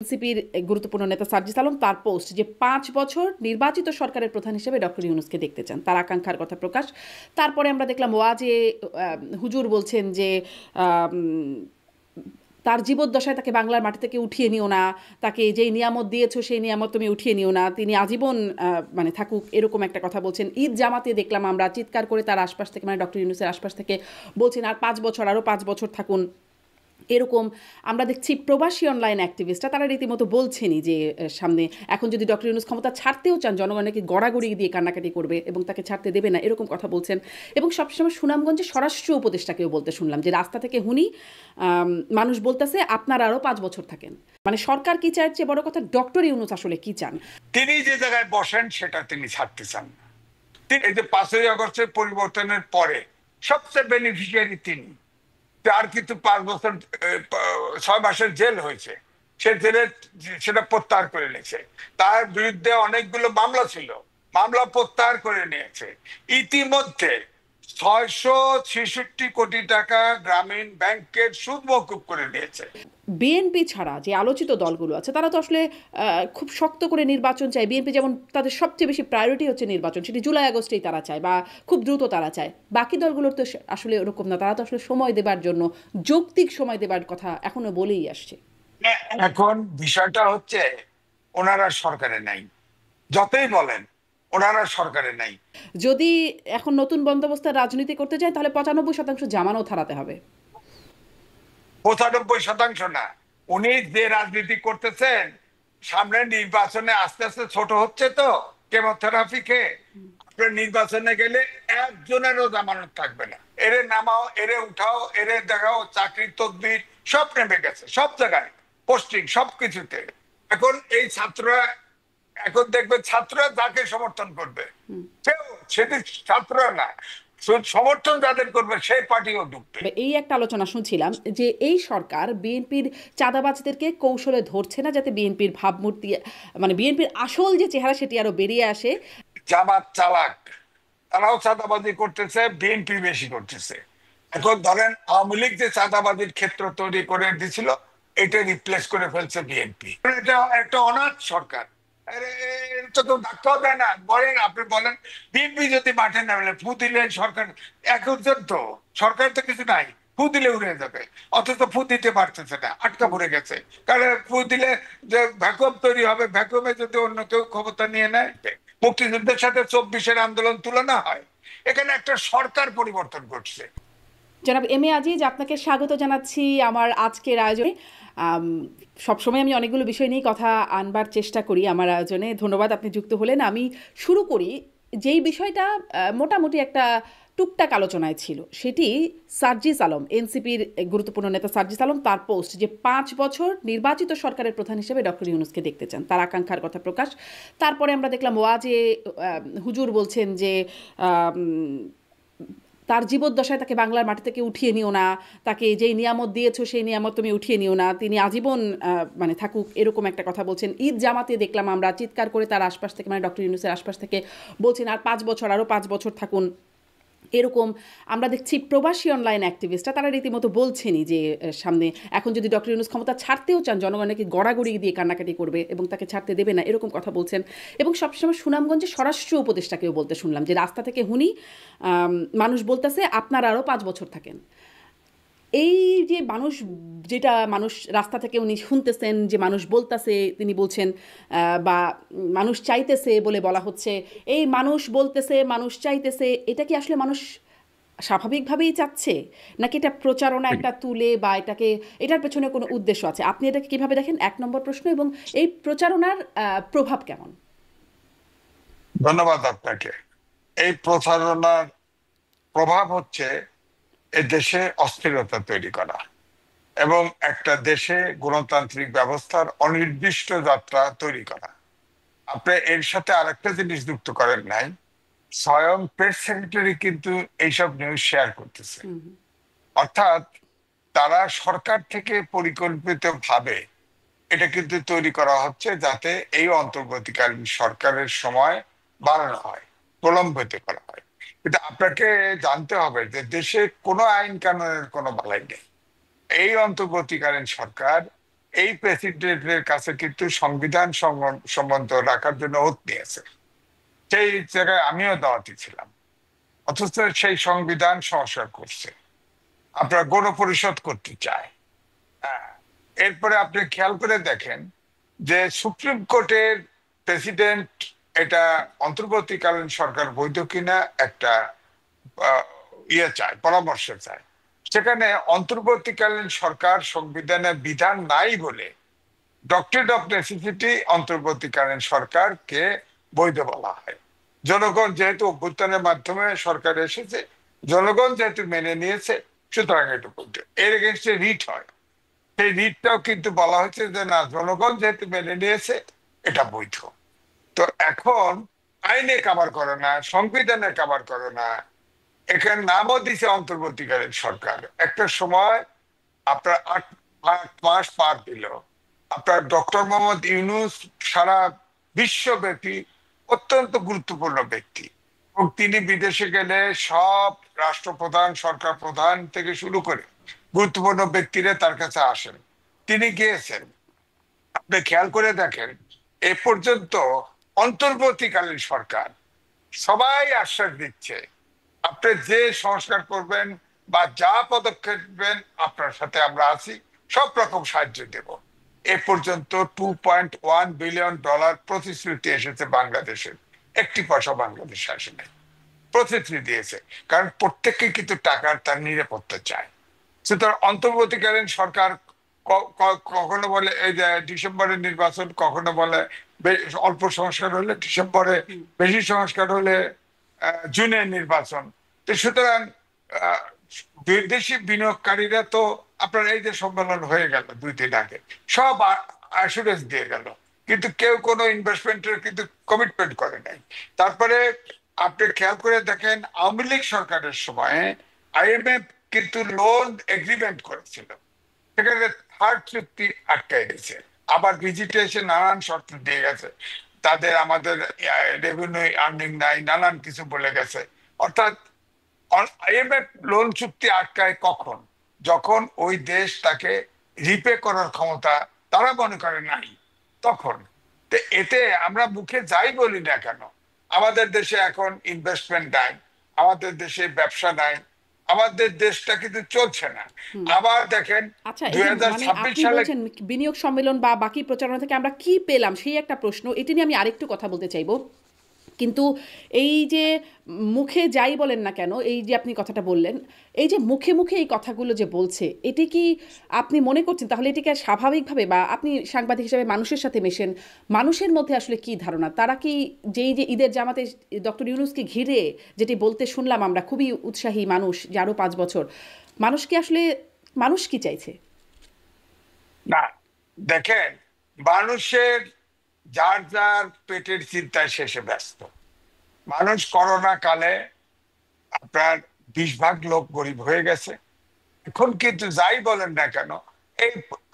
এনসিপির গুরুত্বপূর্ণ নেতা সার্জিস আলম তার পোস্ট যে ৫ বছর নির্বাচিত সরকারের প্রধান হিসেবে ডক্টর ইউনূসকে দেখতে চান, তার আকাঙ্ক্ষার কথা প্রকাশ। তারপরে আমরা দেখলাম ওয়াজে হুজুর বলছেন যে তার জীবদ্দশায় তাকে বাংলার মাটি থেকে উঠিয়ে নিও না, তাকে যেই নিয়ামত দিয়েছো সেই নিয়ামত তুমি উঠিয়ে নিও না, তিনি আজীবন মানে থাকুক, এরকম একটা কথা বলছেন। ঈদ জামাতে দেখলাম আমরা চিৎকার করে তার আশপাশ থেকে, মানে ডক্টর ইউনূসের আশপাশ থেকে বলছেন আর ৫ বছর, আরও ৫ বছর থাকুন। এরকম আমরা দেখছি প্রবাসী অনলাইন অ্যাক্টিভিস্টরা তারা রীতিমতো বলছেনই যে সামনে এখন যদি ডক্টর ইউনূস ক্ষমতা ছাড়তেও চান, জনগণকে গড়াগড়ি দিয়ে কান্নাকাটি করবে এবং তাকে ছাড়তে দেবে না, এরকম কথা বলছেন। এবং সবসময় সুনামগঞ্জে স্বরাষ্ট্র উপদেষ্টাকেও বলতে শুনলাম যে রাস্তা থেকে হুনি মানুষ বলতেছে আপনারা আরও ৫ বছর থাকেন। মানে সরকার কি চায়, চেয়ে বড় কথা ডক্টর ইউনূস আসলে কি চান। তিনি যে জায়গায় বসেন সেটা তিনি ছাড়তে চান না। এই যে ৫ই আগস্টের পরিবর্তনের পরে সবচেয়ে বেনিফিশিয়ারি তিনি, তার কিন্তু 5 বছর 6 মাসের জেল হয়েছে, সে জেলের সেটা প্রত্যাহার করে নিয়েছে। তার বিরুদ্ধে অনেকগুলো মামলা ছিল, মামলা প্রত্যাহার করে নিয়েছে। ইতিমধ্যে ৬৬৬ কোটি টাকা গ্রামীণ ব্যাংকের সুদ মওকুফ করে নিয়েছে। বিএনপি ছাড়া যে আলোচিত দলগুলো আছে তারা তো আসলে খুব শক্ত করে নির্বাচন চায়। বিএনপি যেমন তাদের সবচেয়ে বেশি প্রায়োরিটি হচ্ছে নির্বাচন, সেটি জুলাই আগস্টেই তারা চায় বা খুব দ্রুত তারা চায়। বাকি দলগুলোর তো আসলে ওরকম না, তারা তো আসলে সময় দেবার জন্য, যৌক্তিক সময় দেবার কথা এখনো বলেই আসছে। এখন বিষয়টা হচ্ছে ওনারা সরকারে নাই, যতই বলেন ওনারা সরকারে নাই। যদি এখন নতুন বন্দোবস্তের রাজনীতি করতে চায় তাহলে ৯৫% জামানত হারাতে হবে। ৯৫% না, উনি যে রাজনীতি করতেছেন সামনে নির্বাচনে আস্তে আস্তে ছোট হচ্ছে তো, কেমোথেরাপি খেয়ে আপনার নির্বাচনে গেলে একজনেরও জামানত থাকবে না। এরে নামাও, এরে উঠাও, এরে দেখাও, চাকরির তদবির সব নেমে গেছে, সব জায়গায় পোস্টিং সবকিছুতে। এখন এই ছাত্ররা, এখন দেখবেন ছাত্ররা যাকে সমর্থন করবে সেটি ছাত্ররা না, সমর্থন যাদের করবে সেই পার্টিও ঢুকবে। এই একটা আলোচনা শুনছিলাম যে এই সরকার বিএনপির চাঁদাবাজদেরকে কৌশলে ধরছে না, যাতে বিএনপির ভাবমূর্তি, মানে বিএনপির আসল যে চেহারা সেটি আরো বেরিয়ে আসে। জামাত চালাক, তারাও চাঁদাবাজি করতেছে, বিএনপি বেশি করতেছে। এখন ধরেন আওয়ামী লীগ যে চাঁদাবাজির ক্ষেত্র তৈরি করে দিছিল, এটা রিপ্লেস করে ফেলছে বিএনপি। এটা একটা অনাথ সরকার, তো কেউ ডাক্তার দেয় না। বলেন, আপনি বলেন বিএনপি যদি মাঠে নামলে ফু দিলে সরকার, এখন তো সরকার তো কিছু নাই, ফু দিলে উড়ে যাবে, অথচ ফু দিতে পারতেছে না, আটকা পড়ে গেছে। কারণ ফু দিলে যে ভ্যাকুয়াম তৈরি হবে, ভ্যাকুয়ামে যদি অন্য কেউ ক্ষমতা নিয়ে নেয়, মুক্তিযুদ্ধের সাথে ২৪-এর আন্দোলন তুলনা হয়, এখানে একটা সরকার পরিবর্তন ঘটছে। জনাব এম এ আজিজ, আপনাকে স্বাগত জানাচ্ছি আমার আজকের আয়োজনে। সবসময় আমি অনেকগুলো বিষয় নিয়ে কথা আনবার চেষ্টা করি আমার আয়োজনে, ধন্যবাদ আপনি যুক্ত হলেন। আমি শুরু করি যেই বিষয়টা মোটামুটি একটা টুকটাক আলোচনায় ছিল, সেটি সার্জিস আলম, এনসিপির গুরুত্বপূর্ণ নেতা সার্জিস আলম তার পোস্ট যে ৫ বছর নির্বাচিত সরকারের প্রধান হিসেবে ডক্টর ইউনূসকে দেখতে চান, তার আকাঙ্ক্ষার কথা প্রকাশ। তারপরে আমরা দেখলাম ওয়াজে হুজুর বলছেন যে তার জীবদ্দশায় তাকে বাংলার মাটি থেকে উঠিয়ে নিও না, তাকে যেই নিয়ামত দিয়েছো সেই নিয়ামত তুমি উঠিয়ে নিও না, তিনি আজীবন মানে থাকুক, এরকম একটা কথা বলছেন। ঈদ জামাতে দেখলাম আমরা চিৎকার করে তার আশপাশ থেকে, মানে ডক্টর ইউনূসের আশপাশ থেকে বলছেন আর ৫ বছর, আরও ৫ বছর থাকুন। এরকম আমরা দেখছি প্রবাসী অনলাইন অ্যাক্টিভিস্টরা তারা রীতিমতো বলছেনই যে সামনে এখন যদি ডক্টর ইউনূস ক্ষমতা ছাড়তেও চান, জনগণকে গড়াগড়ি দিয়ে কান্নাকাটি করবে এবং তাকে ছাড়তে দেবে না, এরকম কথা বলছেন। এবং সবসময় সুনামগঞ্জে স্বরাষ্ট্র উপদেষ্টাকেও বলতে শুনলাম যে রাস্তা থেকে হুনি মানুষ বলতেছে আপনারা আরও ৫ বছর থাকেন। এই যে মানুষ, যেটা মানুষ রাস্তা থেকে উনি শুনতেছেন, যে মানুষ বলতেছে, তিনি বলছেন বা মানুষ চাইতেছে বলে বলা হচ্ছে, এই মানুষ বলতেছে, মানুষ চাইতেছে, এটা কি আসলে মানুষ স্বাভাবিকভাবেই চাচ্ছে, নাকি এটা প্রচারণা একটা তুলে, বা এটার পেছনে কোনো উদ্দেশ্য আছে? আপনি এটাকে কিভাবে দেখেন, ১ নম্বর প্রশ্ন। এবং এই প্রচারণার প্রভাব কেমন? ধন্যবাদ আপনাকে। এই প্রচারণার প্রভাব হচ্ছে এ দেশে অস্থিরতা তৈরি করা এবং একটা দেশে গণতান্ত্রিক ব্যবস্থার অনির্দিষ্ট যাত্রা তৈরি করা। আপনি এর সাথে আরেকটা জিনিস যুক্ত করেন নাই, স্বয়ং প্রেস সেক্রেটারি কিন্তু এইসব নিউজ শেয়ার করতেছে। অর্থাৎ তারা সরকার থেকে পরিকল্পিত ভাবে এটা কিন্তু তৈরি করা হচ্ছে যাতে এই অন্তর্বর্তীকালীন সরকারের সময় বাড়ানো হয়, প্রলম্বিত করা হয়। কিন্তু আপনাকে জানতে হবে যে দেশে কোনো আইন কানুনের কোনো বালাই নেই। এই অন্তর্বর্তীকালীন সরকার এই প্রেসিডেন্টের কাছে কিন্তু সংবিধান সম্বন্ধ রাখার জন্য ওত নিয়েছে। সেই জায়গায় আমিও দাওয়াতি ছিলাম, অথচ সেই সংবিধান সংস্কার করছে, আপনার গণপরিষদ করতে চায়। হ্যাঁ, এরপরে আপনি খেয়াল করে দেখেন যে সুপ্রিম কোর্টের প্রেসিডেন্ট এটা অন্তর্বর্তীকালীন সরকার বৈধ কিনা একটা চায়, পরামর্শ চায়। সেখানে অন্তর্বর্তীকালীন সরকার সংবিধানে বিধান নাই বলে ডক্ট্রিন অফ নেসেসিটি অন্তর্বর্তীকালীন সরকারকে বৈধ বলা হয়। জনগণ যেহেতু অভ্যুত্থানের মাধ্যমে সরকার এসেছে, জনগণ যেহেতু মেনে নিয়েছে, সুতরাং এটা বৈধ। এর এগেনস্টে রিট হয়, সেই রিটটাও কিন্তু বলা হয়েছে যে না, জনগণ যেহেতু মেনে নিয়েছে এটা বৈধ। তো এখন আইনে কাভার করে না, সংবিধানে কাভার করে না, এখানে নামও দিছে অন্তর্বর্তীকালীন সরকার। একটা সময় আপনার ৮ মাস পার দিল, আপনার ডক্টর মোহাম্মদ ইউনূস সারা বিশ্বব্যাপী অত্যন্ত গুরুত্বপূর্ণ ব্যক্তি, এবং তিনি বিদেশে গেলে সব রাষ্ট্রপ্রধান, সরকার প্রধান থেকে শুরু করে গুরুত্বপূর্ণ ব্যক্তিরা তার কাছে আসেন। তিনি গিয়েছেন, আপনি খেয়াল করে দেখেন এ পর্যন্ত অন্তর্বর্তীকালীন সরকার সবাই আশ্বাস দিচ্ছে আপনি যে সংস্কার করবেন বা যা পদক্ষেপ নেবেন আপনার সাথে আমরা আছি, সব রকম সাহায্য দেব। এ পর্যন্ত $2.1 বিলিয়ন প্রতিশ্রুতি এসেছে বাংলাদেশের, একটি পয়সা বাংলাদেশে আসে নাই। প্রতিশ্রুতি দিয়েছে, কারণ প্রত্যেককে কিন্তু টাকার তার নিরাপত্তা চায়। সুতরাং অন্তর্বর্তীকালীন সরকার কখনো বলে এই যে ডিসেম্বরের নির্বাচন, কখনো বলে অল্প সংস্কার হলে ডিসেম্বরে, বেশি সংস্কার হলে জুনের নির্বাচন। তো সুতরাং বিদেশি বিনিয়োগকারীরা তো আপনার এই যে সম্মেলন হয়ে গেল 2 দিন আগে, সব অ্যাসুরেন্স দিয়ে গেল, কিন্তু কেউ কোনো ইনভেস্টমেন্টের কিন্তু কমিটমেন্ট করে নাই। তারপরে আপনি খেয়াল করে দেখেন আওয়ামী লীগ সরকারের সময় আইএমএফ কিন্তু লোন এগ্রিমেন্ট করেছিল, সেখানে থার্ড চুক্তি আটকাই গেছে, আবার ভিজিটে এসে নানান শর্ত দিয়ে গেছে, তাদের আমাদের রেভিনিউ আর্নিং নাই, নানান কিছু বলে গেছে। অর্থাৎ আইএমএফ লোন চুক্তি আটকায় কখন? যখন ওই দেশ তাকে রিপে করার ক্ষমতা তারা মনে করে নাই, তখন। তো এতে আমরা মুখে যাই বলি না কেন, আমাদের দেশে এখন ইনভেস্টমেন্ট নাই, আমাদের দেশে ব্যবসা নাই, আমাদের দেশটা কিন্তু চলছে না। আবার দেখেন আচ্ছা, এই দুই যে হাজার মানে ছাব্বিশ আপনি সালে বলছেন বিনিয়োগ সম্মেলন বা বাকি প্রচারণা থেকে আমরা কি পেলাম সেই একটা প্রশ্ন, এটি নিয়ে আমি আরেকটু কথা বলতে চাইবো। কিন্তু এই যে মুখে যাই বলেন না কেন, এই যে আপনি কথাটা বললেন, এই যে মুখে মুখে এই কথাগুলো যে বলছে, এটি কি আপনি মনে করছেন তাহলে এটিকে স্বাভাবিকভাবে, বা আপনি সাংবাদিক হিসেবে মানুষের সাথে মেশেন, মানুষের মধ্যে আসলে কি ধারণা, তারা কি যেই যে ঈদের জামাতে ডক্টর ইউনূসকে ঘিরে যেটি বলতে শুনলাম আমরা, খুবই উৎসাহী মানুষ যে আরও 5 বছর, মানুষ কি আসলে, মানুষ কি চাইছে? না, দেখেন, মানুষের যার যার পেটের চিন্তায় শেষে ব্যস্ত। মানুষ করোনা কালে আপনার 20 ভাগ লোক গরিব হয়ে গেছে। এখন কিন্তু যাই বলেন না কেন, এই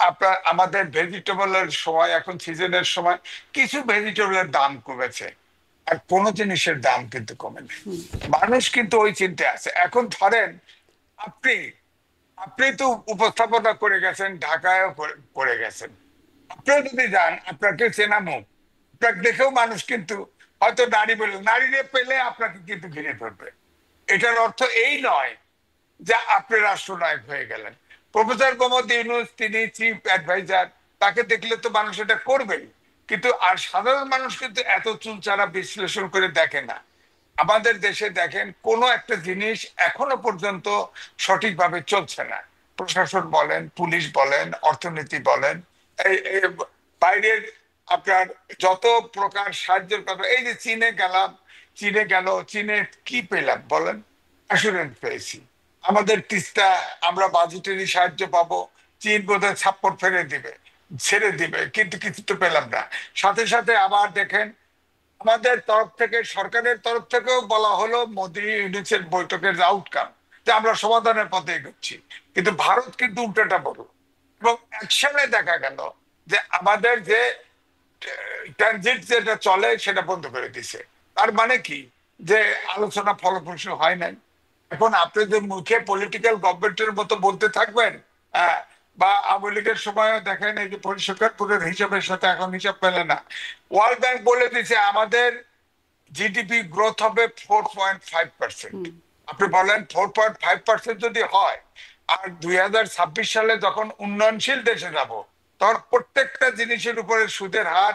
আপনার আমাদের ভেজিটেবলের সময়, এখন সিজনের সময় কিছু ভেজিটেবলের দাম কমেছে, আর কোনো জিনিসের দাম কিন্তু কমেনি। মানুষ কিন্তু ওই চিন্তায় আছে। এখন ধরেন আপনি আপনি তো উপস্থাপনা করে গেছেন, ঢাকায়ও করে গেছেন, আপনিও যদি যান আপনাকে চেনা মুখ, আপনাকে দেখেও মানুষ কিন্তু হয়তো নারী বলে, নারীরে পেলে আপনাকে কিন্তু ঘিরে ধরবে। এটার অর্থ এই নয় যে আপনি রাষ্ট্রনায়ক হয়ে গেলেন। প্রফেসর মোহাম্মদ ইউনূস, তিনি চিফ অ্যাডভাইজার, তাকে দেখলে তো মানুষ এটা করবেই, কিন্তু আর সাধারণ মানুষ কিন্তু এত চুলচারা বিশ্লেষণ করে দেখে না। আমাদের দেশে দেখেন কোনো একটা জিনিস এখনো পর্যন্ত সঠিকভাবে চলছে না। প্রশাসন বলেন, পুলিশ বলেন, অর্থনীতি বলেন, এই বাইরের আপনার যত প্রকার সাহায্যের কথা, এই যে চীনে গেলাম, চীনে কি পেলাম বলেন? অ্যাসুরেন্স পেয়েছি। আমাদের তিস্তা আমরা বাজেটারি সাহায্য পাবো, চীন বোধহয় ছাপ্পড় ছেড়ে দিবে, কিন্তু কিছু তো পেলাম না। সাথে সাথে আবার দেখেন আমাদের তরফ থেকে, সরকারের তরফ থেকেও বলা হলো মোদি ইউনূসের বৈঠকের আউটকাম যে আমরা সমাধানের পথে এগোচ্ছি, কিন্তু ভারত কিন্তু উল্টোটা বলল, এবং অ্যাকশনে দেখা গেল যে আমাদের যে ট্রানজিট যেটা চলে সেটা বন্ধ করে দিছে। তার মানে কি, যে আলোচনা ফলপ্রসূ হয় নাই। এখন আপনি যে মুখে পলিটিক্যাল গভর্নমেন্টের মতো বলতে থাকবেন, বা আওয়ামী লীগের সময়ও দেখেন এই যে পরিষ্কারপুরের হিসাবের সাথে এখন হিসাব পেলে না। ওয়ার্ল্ড ব্যাংক বলে দিছে আমাদের জিডিপি গ্রোথ হবে 4.5%। আপনি বলেন 4.5% যদি হয়, আর 2026 সালে যখন উন্নয়নশীল দেশে যাব, তখন প্রত্যেকটা জিনিসের উপরে সুদের হার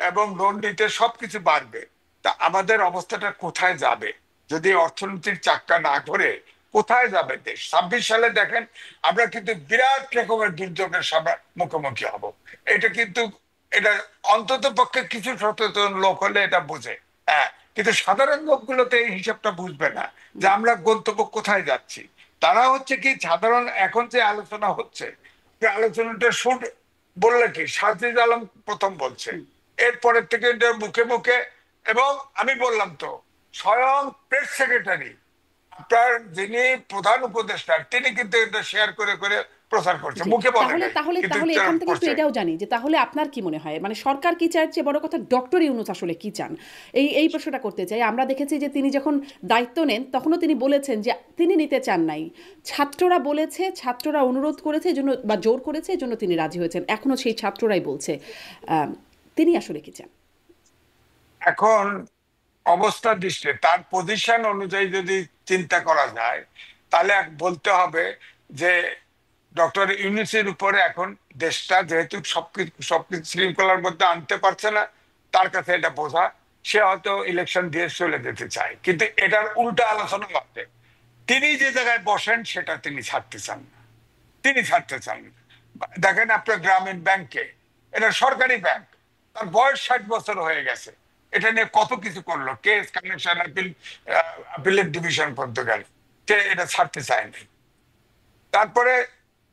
এবং লোন নিতে সবকিছু বাড়বে। তা আমাদের অবস্থাটা কোথায় যাবে যদি অর্থনীতির চাক্কা না ঘোরে? কোথায় যাবে দেশ? 26 সালে দেখেন আমরা কিন্তু বিরাট রকমের দুর্যোগের মুখোমুখি হব। এটা কিন্তু, এটা অন্তত পক্ষে কিছু সচেতন লোক হলে এটা বোঝে। হ্যাঁ, কিন্তু সাধারণ লোকগুলোতে এই হিসাবটা বুঝবে না যে আমরা গন্তব্য কোথায় যাচ্ছি। তারা হচ্ছে কি সাধারণ, এখন যে আলোচনা হচ্ছে, আলোচনাটা শুট বললে কি সাজিদ আলম প্রথম বলছে, এরপরের থেকে এটা মুখে মুখে, এবং আমি বললাম তো স্বয়ং প্রেস সেক্রেটারি আপনার যিনি প্রধান উপদেষ্টা তিনি কিন্তু এটা শেয়ার করে করে প্রচার করছে, জি, মুখে বলে তাহলে নাই তাহলে কিন্তু তাহলে এখান উচ্চারণ থেকে একটু করছে। এটাও জানি যে তাহলে আপনার কি মনে হয়, মানে সরকার কি চাইছে, বড় কথা ডক্টর ইউনূস আসলে কি চান, এই প্রশ্নটা করতে চাই। আমরা দেখেছি যে তিনি যখন দায়িত্ব নেন তখনও তিনি বলেছেন যে তিনি নিতে চান নাই, ছাত্ররা বলেছে, ছাত্ররা অনুরোধ করেছে এজন্য বা জোর করেছে এজন্য তিনি রাজি হয়েছেন, এখনো সেই ছাত্ররাই বলছে। তিনি আসলে কি চান? এখন অবস্থা দৃষ্টি তার পজিশন অনুযায়ী যদি চিন্তা করা যায়, তাহলে বলতে হবে যে ডক্টর ইউনূসের উপরে এখন দেশটা যেহেতু সবকিছু শৃঙ্খলার মধ্যে আনতে পারছে না, তার কাছে এটা বোঝা, সে হয়তো ইলেকশন দিয়ে চলে যেতে চায়, কিন্তু এটার উল্টা আলোচনা করতে তিনি যে জায়গায় বসেন সেটা তিনি ছাড়তে চান না। তিনি ছাড়তে চান না। দেখেন আপনার গ্রামীণ ব্যাংকে, এটা সরকারি ব্যাংক, তার বয়স 60 বছর হয়ে গেছে, এটা নিয়ে কত কিছু করলো, কেস কানেকশন আপিলের ডিভিশন পর্যন্ত গেল, সে এটা ছাড়তে চায়নি। তারপরে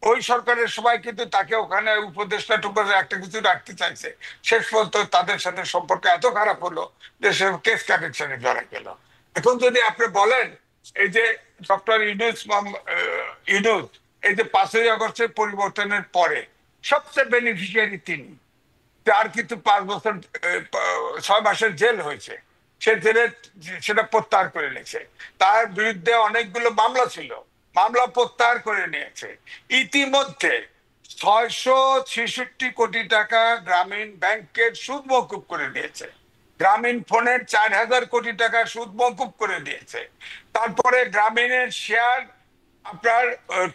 ওই সরকারের সবাই কিন্তু তাকে ওখানে উপদেষ্টা টুপদেষ্টা একটা কিছু রাখতে চাইছে, শেষ পর্যন্ত তাদের সাথে সম্পর্ক এত খারাপ হলো যে সে কেস কানেকশনে জড়াই গেল। এখন যদি আপনি বলেন এই যে ডক্টর ইউনূস এই যে 5ই আগস্টের পরিবর্তনের পরে সবচেয়ে বেনিফিশিয়ারি তিনি, তার কিন্তু 5 বছর 6 মাসের জেল হয়েছে, সে জেলে সেটা প্রত্যাহার করে নিয়েছে। তার বিরুদ্ধে অনেকগুলো মামলা ছিল, মামলা প্রত্যাহার করে নিয়েছে। ইতিমধ্যে 666 কোটি টাকা গ্রামীণ ব্যাংকের সুদ মওকুফ করে দিয়েছে, গ্রামীণ ফোনের 4,000 কোটি টাকা সুদ মওকুফ করে দিয়েছে। তারপরে গ্রামীণের শেয়ার আপনার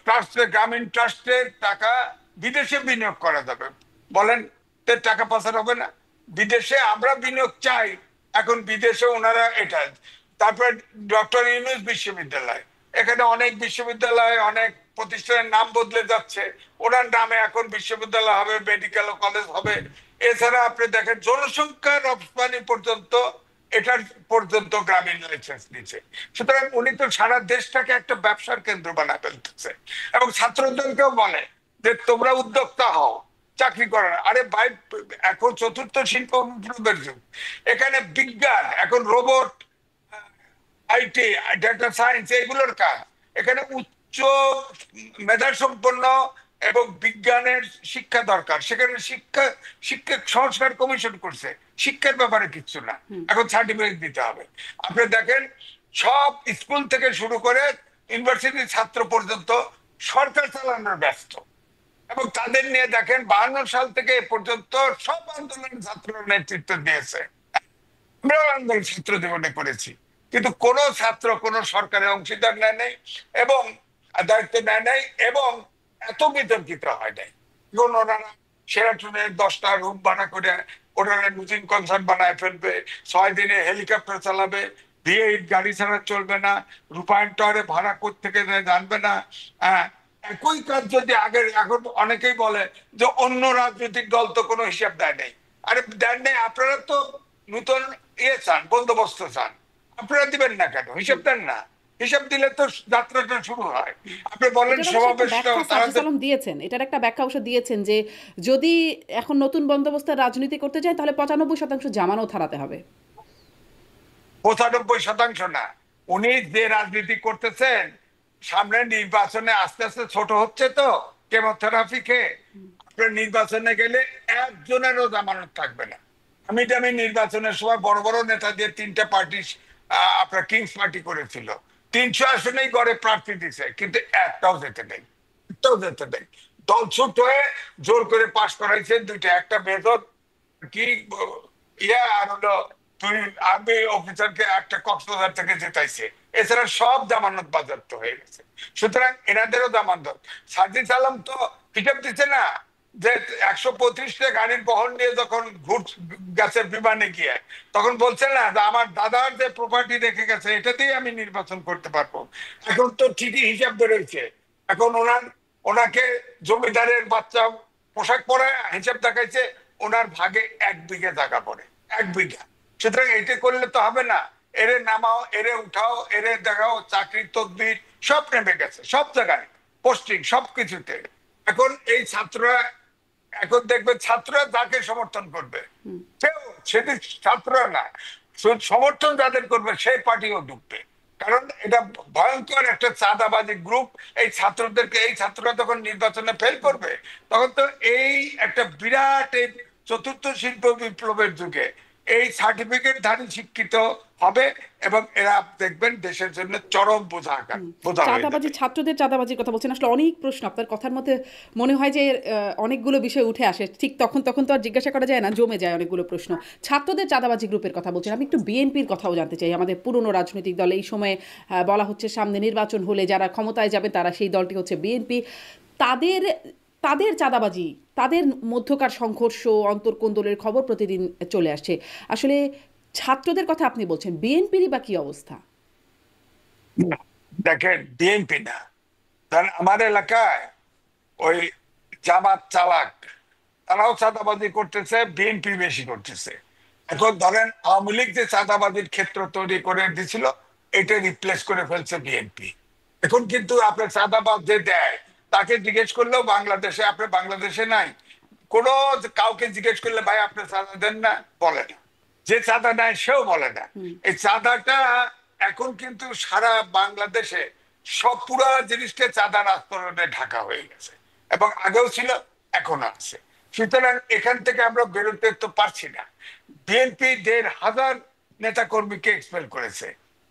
ট্রাস্টে, গ্রামীণ ট্রাস্টের টাকা বিদেশে বিনিয়োগ করা যাবে। বলেন টাকা পাচার হবে না? বিদেশে আমরা বিনিয়োগ চাই, এখন বিদেশে ওনারা এটা। তারপর ডক্টর ইউনূস বিশ্ববিদ্যালয়, এখানে অনেক বিশ্ববিদ্যালয় অনেক প্রতিষ্ঠানের নাম বদলে যাচ্ছে, ওনার নামে এখন বিশ্ববিদ্যালয় হবে, মেডিকেল কলেজ হবে। এছাড়া আপনি দেখেন জনসংখ্যা রপ্তানি পর্যন্ত এটার পর্যন্ত গ্রামীণ লাইসেন্স নিচ্ছে। সুতরাং উনি তো সারা দেশটাকে একটা ব্যবসার কেন্দ্র বানায় ফেলতেছে, এবং ছাত্রদেরকেও বলে যে তোমরা উদ্যোক্তা হও, চাকরি করার। আরে ভাই, এখন চতুর্থ শিল্প বিপ্লবের যুগ, এখানে বিজ্ঞান, এখন রোবট, আইটি, ডেটা সায়েন্স, এগুলোর কাজ। এখানে উচ্চ মেধা সম্পন্ন এবং বিজ্ঞানের শিক্ষা দরকার, সেখানে শিক্ষা সংস্কার কমিশন করছে, শিক্ষার ব্যাপারে কিচ্ছু না, এখন সার্টিফিকেট দিতে হবে। আপনি দেখেন সব স্কুল থেকে শুরু করে ইউনিভার্সিটির ছাত্র পর্যন্ত সরকার চালানোর ব্যস্ত, এবং তাদের নিয়ে দেখেন 52 সাল থেকে এ পর্যন্ত সব আন্দোলন ছাত্র নেতৃত্ব দিয়েছে, আমরাও আন্দোলন ছাত্র জীবনে করেছি, কিন্তু কোন ছাত্র কোন সরকারের অংশীদার নেয় নাই এবং দায়িত্ব নেয় নাই, এবং এত বিতর্কিত হয় নাই। এখন ওনারা সেরাটনের 10টা রুম ভাড়া করে ওনারা লুজিং কনসার্ট বানায় ফেলবে, 6 দিনে হেলিকপ্টার চালাবে, V8 গাড়ি ছাড়া চলবে না, রূপায়ণ টাওয়ারে ভাড়া থেকে জানবে না। হ্যাঁ, একই কাজ যদি আগের, এখন অনেকেই বলে যে অন্য রাজনৈতিক দল তো কোনো হিসাব দেয় নাই। আরে দেন নাই, আপনারা তো নতুন চান, বন্দোবস্ত চান, আপনারা দিবেন না কেন? হিসাব দেন না, হিসাব দিলে তো যাত্রাটা শুরু হয়। আপনি বলেন এটার অবশ্য একটা সমাবেশটা ব্যাখ্যা তারা সাজিদ আলম দিয়েছেন, এটার একটা ব্যাখ্যা অবশ্য দিয়েছেন যে যদি এখন নতুন বন্দোবস্তের রাজনীতি করতে চায় তাহলে 95% জামানত হারাতে হবে। 95% না, উনি যে রাজনীতি করতেছেন সামনে নির্বাচনে আস্তে আস্তে ছোট হচ্ছে তো, কেমোথেরাপি খেয়ে আপনার নির্বাচনে গেলে একজনেরও জামানত থাকবে না। আমি নির্বাচনের সময় বড় বড় নেতা দিয়ে 3টে পার্টি আপনার কিংস পার্টি করেছিল, 300 আসনেই গড়ে প্রার্থী দিছে, কিন্তু একটাও যেতে নেই, একটাও যেতে নেই। দলছুট হয়ে জোর করে পাশ করাইছে দুইটা, একটা মেজর কি আর হলো দুই আর্মি অফিসারকে একটা কক্সবাজার থেকে জেতাইছে। এছাড়া সব জামানত বাজেয়াপ্ত হয়ে গেছে। সুতরাং এনাদেরও জামানত। সাজিদ আলম তো হিসাব দিচ্ছে না যে 135টা গাড়ির বহন নিয়ে যখন গেছে বিমানে গিয়ে, তখন বলছে না যে আমার দাদার যে প্রপার্টি রেখে গেছে এটাতেই আমি নির্বাচন করতে পারবো। এখন তো ঠিকই হিসাব বেরোইছে। এখন ওনাকে জমিদারের বাচ্চা পোশাক পরে হিসাব দেখাইছে, ওনার ভাগে 1 বিঘা জায়গা পড়ে, 1 বিঘা। সুতরাং এটা করলে তো হবে না। এরে নামাও, এরে উঠাও, এরে দেখাও, চাকরি তদবির সব নেমে গেছে, সব জায়গায় পোস্টিং সবকিছুতে। এখন এই ছাত্ররা, এখন দেখবে ছাত্ররা যাকে সমর্থন করবে, কেউ সেটি ছাত্ররা না, সমর্থন যাদের করবে সেই পার্টিও ঢুকবে। কারণ এটা ভয়ঙ্কর একটা চাঁদাবাজি গ্রুপ। এই ছাত্ররা তখন নির্বাচনে ফেল করবে, তখন তো এই একটা বিরাট এই চতুর্থ শিল্প বিপ্লবের যুগে এই সার্টিফিকেটধারী শিক্ষিত হবে এবং এরা দেখবেন দেশের জন্য চরম বোঝা হয়ে চাঁদাবাজি, যাবে। ছাত্রদের চাঁদাবাজির কথা বলছেন, আসলে অনেক প্রশ্ন আপনার কথার মধ্যে মনে হয় যে অনেকগুলো বিষয় উঠে আসে, ঠিক তখন তখন তো আর জিজ্ঞাসা করা যায় না, জমে যায় অনেকগুলো প্রশ্ন। ছাত্রদের চাঁদাবাজি গ্রুপের কথা বলছেন, আমি একটু বিএনপির কথাও জানতে চাই। আমাদের পুরনো রাজনৈতিক দল, এই সময়ে বলা হচ্ছে সামনে নির্বাচন হলে যারা ক্ষমতায় যাবে তারা সেই দলটি হচ্ছে বিএনপি। তাদের তাদের চাঁদাবাজি, তাদের মধ্যকার সংঘর্ষ, অন্তর্কোন্দলের খবর প্রতিদিন চলে আসছে। আসলে ছাত্রদের কথা আপনি বলছেন, বিএনপিরই বা কি অবস্থা? না, দেখেন বিএনপি না, কারণ আমার এলাকায় ওই জামাত চালাক, তারাও চাঁদাবাজি করতেছে, বিএনপি বেশি করতেছে। এখন ধরেন আওয়ামী লীগ যে চাঁদাবাজির ক্ষেত্র তৈরি করে দিছিল, এটা রিপ্লেস করে ফেলছে বিএনপি। এখন কিন্তু আপনার চাঁদাবাজ যে দেয় তাকে জিজ্ঞেস করলেও বাংলাদেশে, আপনি বাংলাদেশে নাই, কোনো কাউকে জিজ্ঞেস করলে ভাই আপনি চাঁদা দেন না, বলে না। যে চাঁদা নেয় সেও বলে না। এই চাঁদাটা এখন কিন্তু সারা বাংলাদেশে সব পুরা জিনিসটা চাঁদার আস্তরণে ঢাকা হয়ে গেছে, এবং আগেও ছিল, এখনো আছে। সুতরাং এখান থেকে আমরা বেরোতে তো পারছি না। বিএনপি 1,500 নেতা কর্মীকে এক্সপেল করেছে,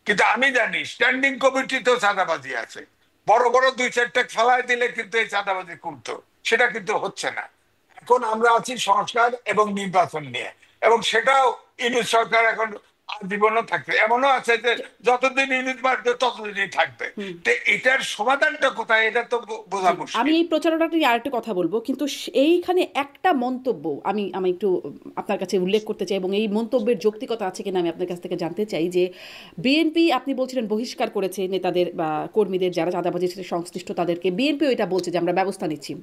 কিন্তু আমি জানি স্ট্যান্ডিং কমিটিতেও চাঁদাবাজি আছে। বড় বড় 2-4টা ফেলায় দিলে কিন্তু এই চাঁদাবাজি কমতো, সেটা কিন্তু হচ্ছে না। এখন আমরা আছি সংস্কার এবং নির্বাচন নিয়ে, এবং সেটাও ইউনিট সরকার এখন আজীবনও থাকবে, এমনও আছে যে যতদিন ইউনিট বাড়বে ততদিনই থাকবে। তো এটার সমাধানটা কোথায়, এটা তো বোঝা আমি মুশকিল। এই প্রচারণাটা নিয়ে আরেকটা কথা বলবো, কিন্তু এইখানে একটা মন্তব্য আমি আমি একটু আপনার কাছে উল্লেখ করতে চাই, এবং এই মন্তব্যের যৌক্তিকতা আছে কিনা আমি আপনার কাছ থেকে জানতে চাই। যে বিএনপি, আপনি বলছিলেন বহিষ্কার করেছে নেতাদের বা কর্মীদের যারা চাঁদাবাজির সাথে সংশ্লিষ্ট তাদেরকে, বিএনপিও এটা বলছে যে আমরা ব্যবস্থা নিচ্ছি,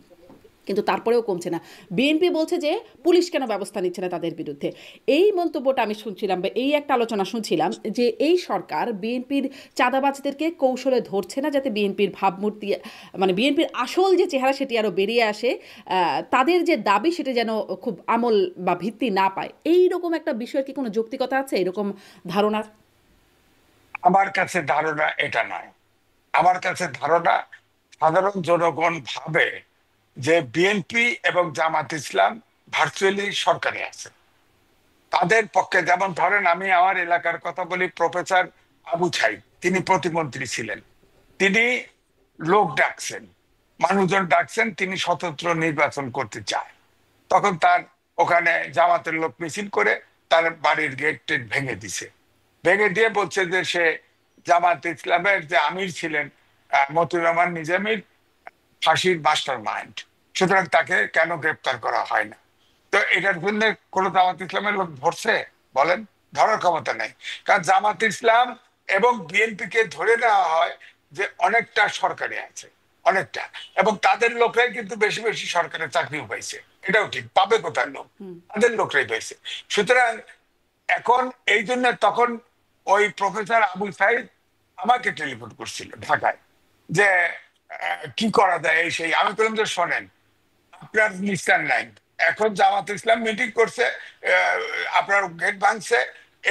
কিন্তু তারপরেও কমছে না। বিএনপি বলছে যে পুলিশ কেন ব্যবস্থা নিচ্ছে না তাদের বিরুদ্ধে। এই মন্তব্যটা আমি শুনছিলাম, বা এই একটা আলোচনা শুনছিলাম যে এই সরকার বিএনপির চাঁদাবাজদেরকে কৌশলে ধরছে না, যাতে বিএনপির ভাবমূর্তি, মানে বিএনপির আসল যে চেহারা সেটি আরও বেরিয়ে আসে, তাদের যে দাবি সেটা যেন খুব আমল বা ভিত্তি না পায়। এই রকম একটা বিষয়ের কি কোনো যৌক্তিকতা আছে এরকম ধারণার? আমার কাছে ধারণা এটা নয়। আমার কাছে ধারণা সাধারণ জনগণ ভাবে যে বিএনপি এবং জামাত ইসলাম ভার্চুয়ালি সরকারে আছে, তাদের পক্ষে। যেমন ধরেন আমি আমার এলাকার কথা বলি, প্রফেসর আবু ছাইদ, তিনি প্রতিমন্ত্রী ছিলেন, তিনি লোক ডাকছেন, মানুষজন ডাকছেন, তিনি স্বতন্ত্র নির্বাচন করতে চায়। তখন তার ওখানে জামাতের লোক মিছিল করে তার বাড়ির গেট টেট ভেঙে দিছে। ভেঙে দিয়ে বলছে যে সে জামাত ইসলামের যে আমির ছিলেন মতিউর রহমান নিজামীর ফাঁসির মাস্টার মাইন্ড, সুতরাং তাকে কেন গ্রেপ্তার করা হয় না। তো এটার জন্য কোন জামাত ইসলামের লোক ধরছে? বলেন, ধরার ক্ষমতা নেই। কারণ জামাত ইসলাম এবং বিএনপি কে ধরে নেওয়া হয় যে অনেকটা সরকারি আছে, অনেকটা, এবং তাদের লোকরাই কিন্তু বেশি বেশি সরকারের চাকরিও পাইছে। এটাও ঠিক, পাবে কোথায় লোক, তাদের লোকরাই পাইছে। সুতরাং এখন এই জন্য তখন ওই প্রফেসর আবুল সাইদ আমাকে টেলিফোন করছিল ঢাকায়, যে কি করা যায় এই সেই। আমি বললাম যে শোনেন, আপনার নিস্তার নাই। এখন জামাত ইসলাম মিটিং করছে, আপনার গেট ভাঙছে,